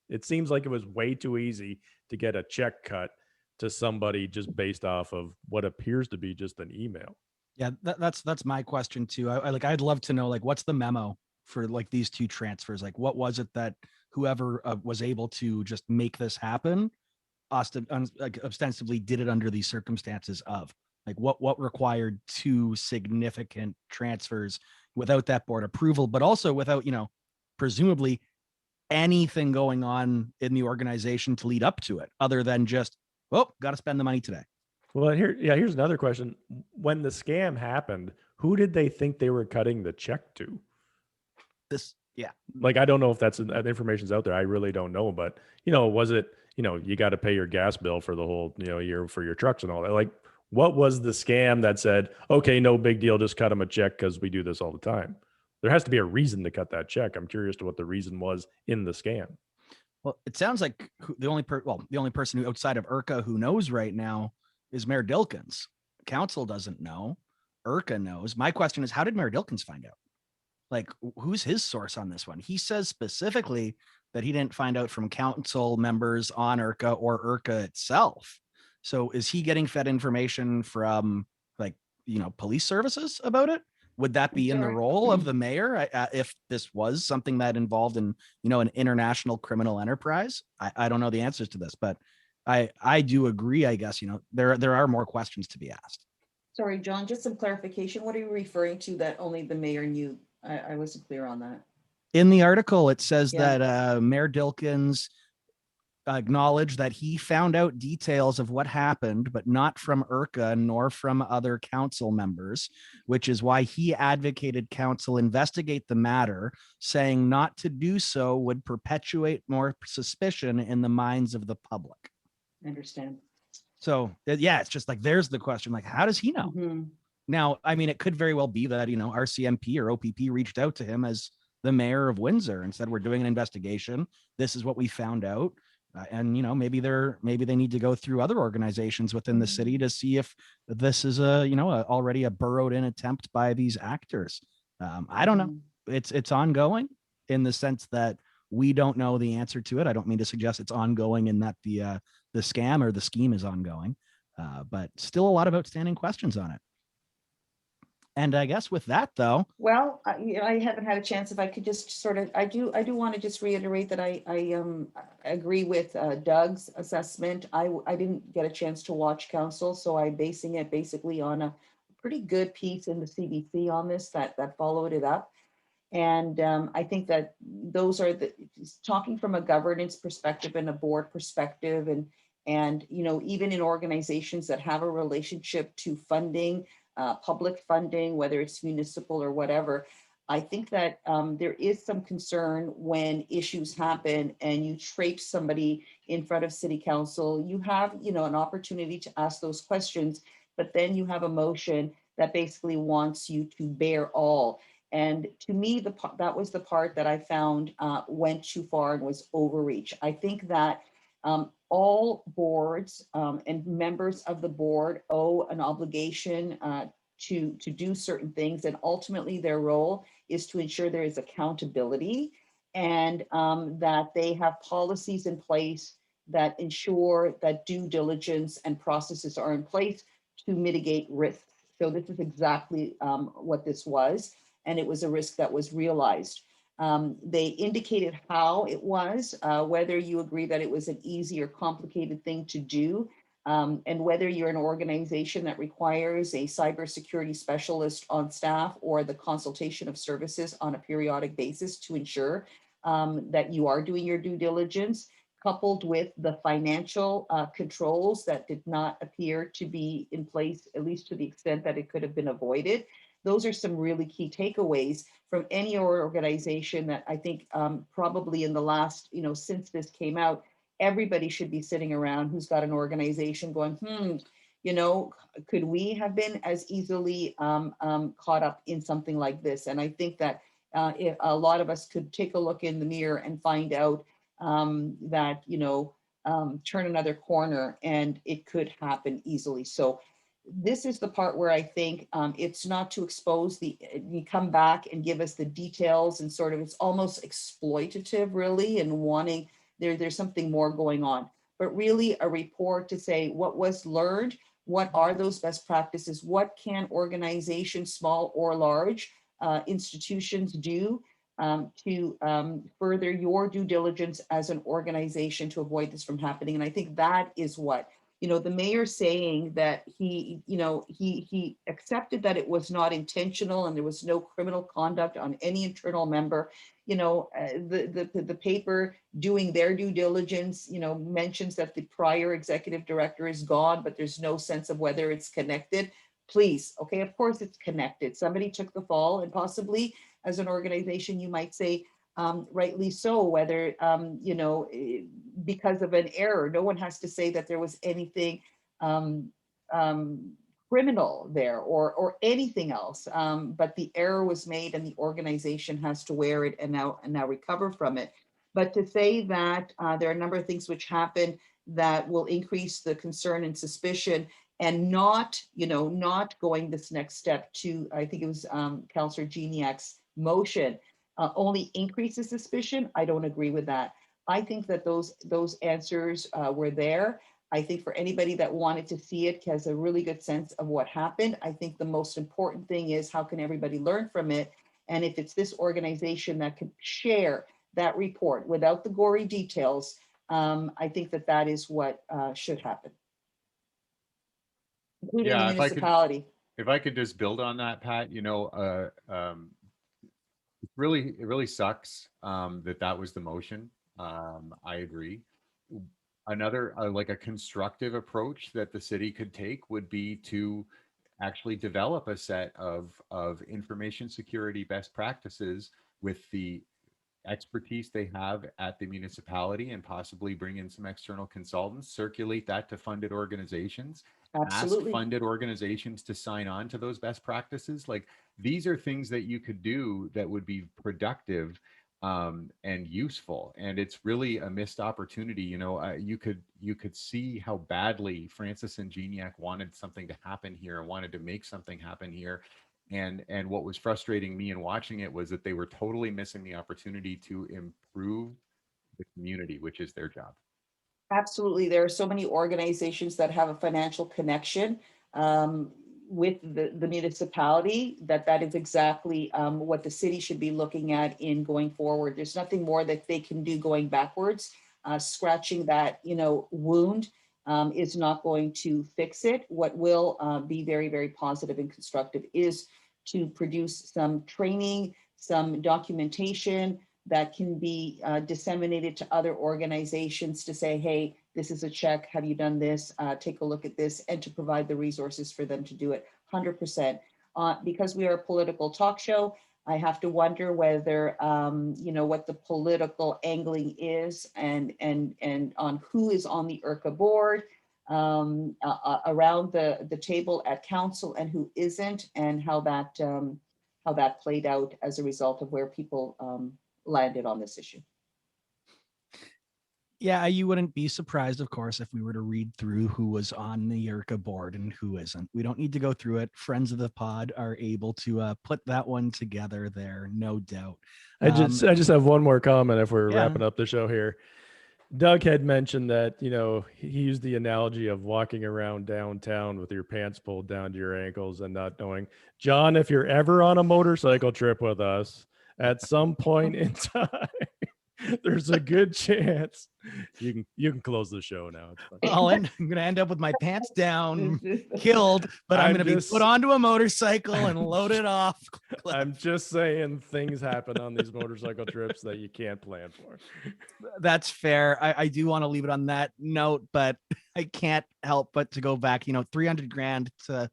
It seems like it was way too easy to get a check cut to somebody just based off of what appears to be just an email. Yeah, that's my question too. I'd love to know, what's the memo for these two transfers? What was it that whoever was able to just make this happen ostensibly did it under these circumstances of what required two significant transfers without that board approval, but also without, presumably anything going on in the organization to lead up to it other than just, got to spend the money today. Well, here's another question. When the scam happened, who did they think they were cutting the check to? I don't know if that information's out there. I really don't know, but was it, you got to pay your gas bill for the whole, year for your trucks and all that. What was the scam that said, okay, no big deal, just cut them a check because we do this all the time? There has to be a reason to cut that check. I'm curious to what the reason was in the scam. Well, it sounds like the only person who outside of ERCA who knows right now is Mayor Dilkins. Council doesn't know. ERCA knows. My question is, how did Mayor Dilkins find out? Who's his source on this one? He says specifically that he didn't find out from council members on ERCA or ERCA itself. So is he getting fed information from police services about it? Would that be in the role of the mayor if this was something that involved in, an international criminal enterprise? I don't know the answers to this, but I do agree, I guess, there are more questions to be asked. Sorry, John, just some clarification. What are you referring to that only the mayor knew? I wasn't clear on that. In the article, it says that Mayor Dilkins acknowledged that he found out details of what happened, but not from ERCA nor from other council members, which is why he advocated council investigate the matter, saying not to do so would perpetuate more suspicion in the minds of the public. I understand. So yeah, it's just like, there's the question, like, how does he know? Mhm. Now, I mean, it could very well be that, RCMP or OPP reached out to him as the mayor of Windsor and said, we're doing an investigation. This is what we found out. And maybe they need to go through other organizations within the city to see if this is already a burrowed in attempt by these actors. I don't know. Mhm. It's ongoing in the sense that we don't know the answer to it. I don't mean to suggest it's ongoing and that the scam or the scheme is ongoing, but still a lot of outstanding questions on it. And I guess with that, though, Well, I haven't had a chance. If I could just sort of, I do want to just reiterate that I agree with Doug's assessment. I didn't get a chance to watch council, so I'm basing it basically on a pretty good piece in the CBC on this that followed it up. And I think that those are talking from a governance perspective and a board perspective, and even in organizations that have a relationship to funding, public funding, whether it's municipal or whatever. I think that there is some concern when issues happen and you traipse somebody in front of city council. You have, an opportunity to ask those questions, but then you have a motion that basically wants you to bear all. And to me, that was the part that I found went too far and was overreach. I think that all boards and members of the board owe an obligation to do certain things, and ultimately their role is to ensure there is accountability, and that they have policies in place that ensure that due diligence and processes are in place to mitigate risks. So this is exactly what this was, and it was a risk that was realized. They indicated how it was, whether you agree that it was an easy or complicated thing to do, and whether you're an organization that requires a cybersecurity specialist on staff or the consultation of services on a periodic basis to ensure that you are doing your due diligence, coupled with the financial controls that did not appear to be in place, at least to the extent that it could have been avoided. Those are some really key takeaways from any organization that I think probably in the last, since this came out, everybody should be sitting around who's got an organization going, could we have been as easily caught up in something like this? And I think that if a lot of us could take a look in the mirror and find out that, turn another corner and it could happen easily. So this is the part where I think it's not to expose you come back and give us the details and sort of, it's almost exploitative really, and wanting, there's something more going on, but really a report to say what was learned, what are those best practices, what can organizations, small or large, institutions do to further your due diligence as an organization to avoid this from happening. And I think that is what, the mayor saying that he accepted that it was not intentional and there was no criminal conduct on any internal member. The paper doing their due diligence, mentions that the prior executive director is gone, but there's no sense of whether it's connected. Please, okay, of course it's connected. Somebody took the fall, and possibly as an organization, you might say, rightly so, whether, because of an error. No one has to say that there was anything criminal there or anything else, but the error was made and the organization has to wear it and now recover from it. But to say that there are a number of things which happen that will increase the concern and suspicion, and not going this next step to, I think it was Councillor Geniak's motion, only increases suspicion. I don't agree with that. I think that those answers were there. I think for anybody that wanted to see it has a really good sense of what happened. I think the most important thing is how can everybody learn from it? And if it's this organization that can share that report without the gory details, I think that is what should happen, including the municipality. If I could just build on that, Pat, it really sucks that was the motion. I agree. another like a constructive approach that the city could take would be to actually develop a set of information security best practices with the expertise they have at the municipality, and possibly bring in some external consultants, circulate that to funded organizations, ask Absolutely. funded organizations to sign on to those best practices. Like, these are things that you could do that would be productive and useful. And it's really a missed opportunity. You could see how badly Francis and Geniac wanted something to happen here and wanted to make something happen here. And what was frustrating me in watching it was that they were totally missing the opportunity to improve the community, which is their job. Absolutely. There are so many organizations that have a financial connection with the municipality that is exactly what the city should be looking at in going forward. There's nothing more that they can do going backwards. Scratching that, wound is not going to fix it. What will be very, very positive and constructive is to produce some training, some documentation that can be disseminated to other organizations to say, hey, this is a check. Have you done this? Take a look at this, and to provide the resources for them to do it 100%. Because we are a political talk show, I have to wonder whether, what the political angling is and on who is on the ERCA board, around the table at council, and who isn't, and how that played out as a result of where people landed on this issue. Yeah, you wouldn't be surprised, of course, if we were to read through who was on the ERCA board and who isn't. We don't need to go through it. Friends of the pod are able to put that one together there, no doubt. I just have one more comment if we're Yeah. wrapping up the show here. Doug had mentioned that, he used the analogy of walking around downtown with your pants pulled down to your ankles and not knowing. John, if you're ever on a motorcycle trip with us at some point in time, there's a good chance you can close the show now. It's fine. I'm going to end up with my pants down, killed, but I'm going to be put onto a motorcycle and loaded off. I'm just saying, things happen on these motorcycle trips that you can't plan for. That's fair. I do want to leave it on that note, but I can't help but to go back. $300,000 to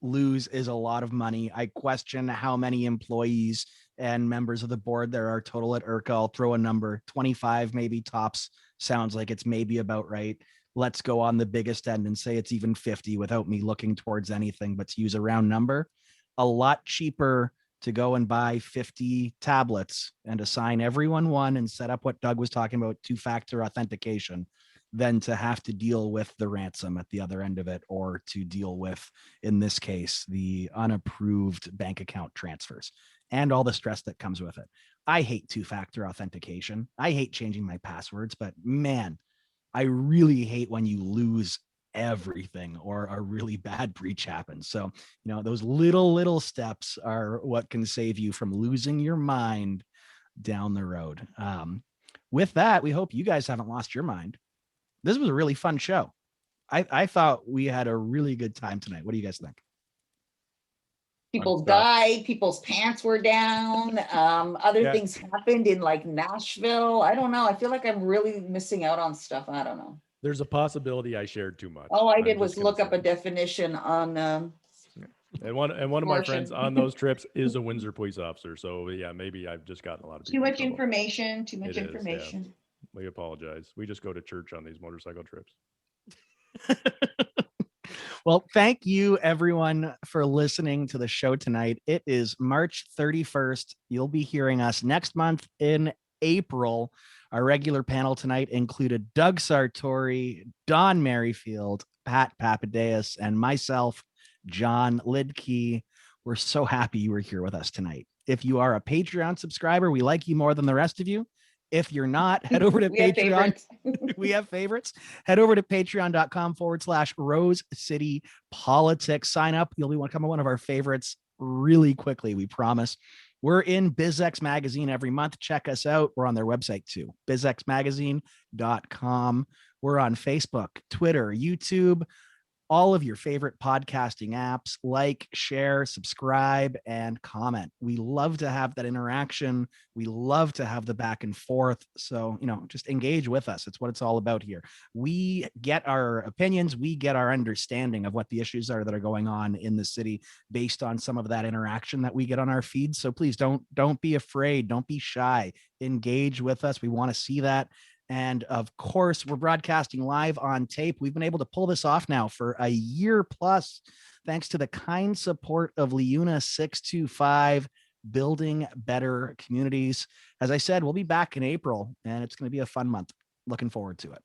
lose is a lot of money. I question how many employees and members of the board there are total at ERCA. I'll throw a number, 25 maybe tops. Sounds like it's maybe about right. Let's go on the biggest end and say it's even 50 without me looking towards anything, but to use a round number. A lot cheaper to go and buy 50 tablets and assign everyone one and set up what Doug was talking about, two-factor authentication, than to have to deal with the ransom at the other end of it, or to deal with, in this case, the unapproved bank account transfers and all the stress that comes with it. I hate two-factor authentication. I hate changing my passwords, but man, I really hate when you lose everything or a really bad breach happens. So, those little steps are what can save you from losing your mind down the road. With that, we hope you guys haven't lost your mind. This was a really fun show. I thought we had a really good time tonight. What do you guys think? People died, people's pants were down, other things happened in like Nashville. I don't know. I feel like I'm really missing out on stuff. I don't know. There's a possibility I shared too much. All I did was look up a definition on and one of my friends on those trips is a Windsor police officer. So yeah, maybe I've just gotten a lot of too much information. Yeah. We apologize. We just go to church on these motorcycle trips. Well, thank you everyone for listening to the show tonight. It is March 31st. You'll be hearing us next month in April. Our regular panel tonight included Doug Sartori, Don Merrifield, Pat Papadeus, and myself, John Lidkey. We're so happy you were here with us tonight. If you are a Patreon subscriber, we like you more than the rest of you. If you're not, head over to Patreon. We have favorites. Head over to patreon.com/Rose City Politics. Sign up. You'll become one of our favorites really quickly. We promise. We're in BizX Magazine every month. Check us out. We're on their website too, bizxmagazine.com. We're on Facebook, Twitter, YouTube. all of your favorite podcasting apps. Like, share, subscribe, and comment. We love to have that interaction. We love to have the back and forth. So, just engage with us. It's what it's all about here. We get our opinions. We get our understanding of what the issues are that are going on in the city based on some of that interaction that we get on our feeds. So please don't be afraid. Don't be shy. Engage with us. We want to see that. And of course, we're broadcasting live on tape. We've been able to pull this off now for a year plus, thanks to the kind support of LiUNA 625, building better communities. As I said, we'll be back in April, and it's going to be a fun month. Looking forward to it.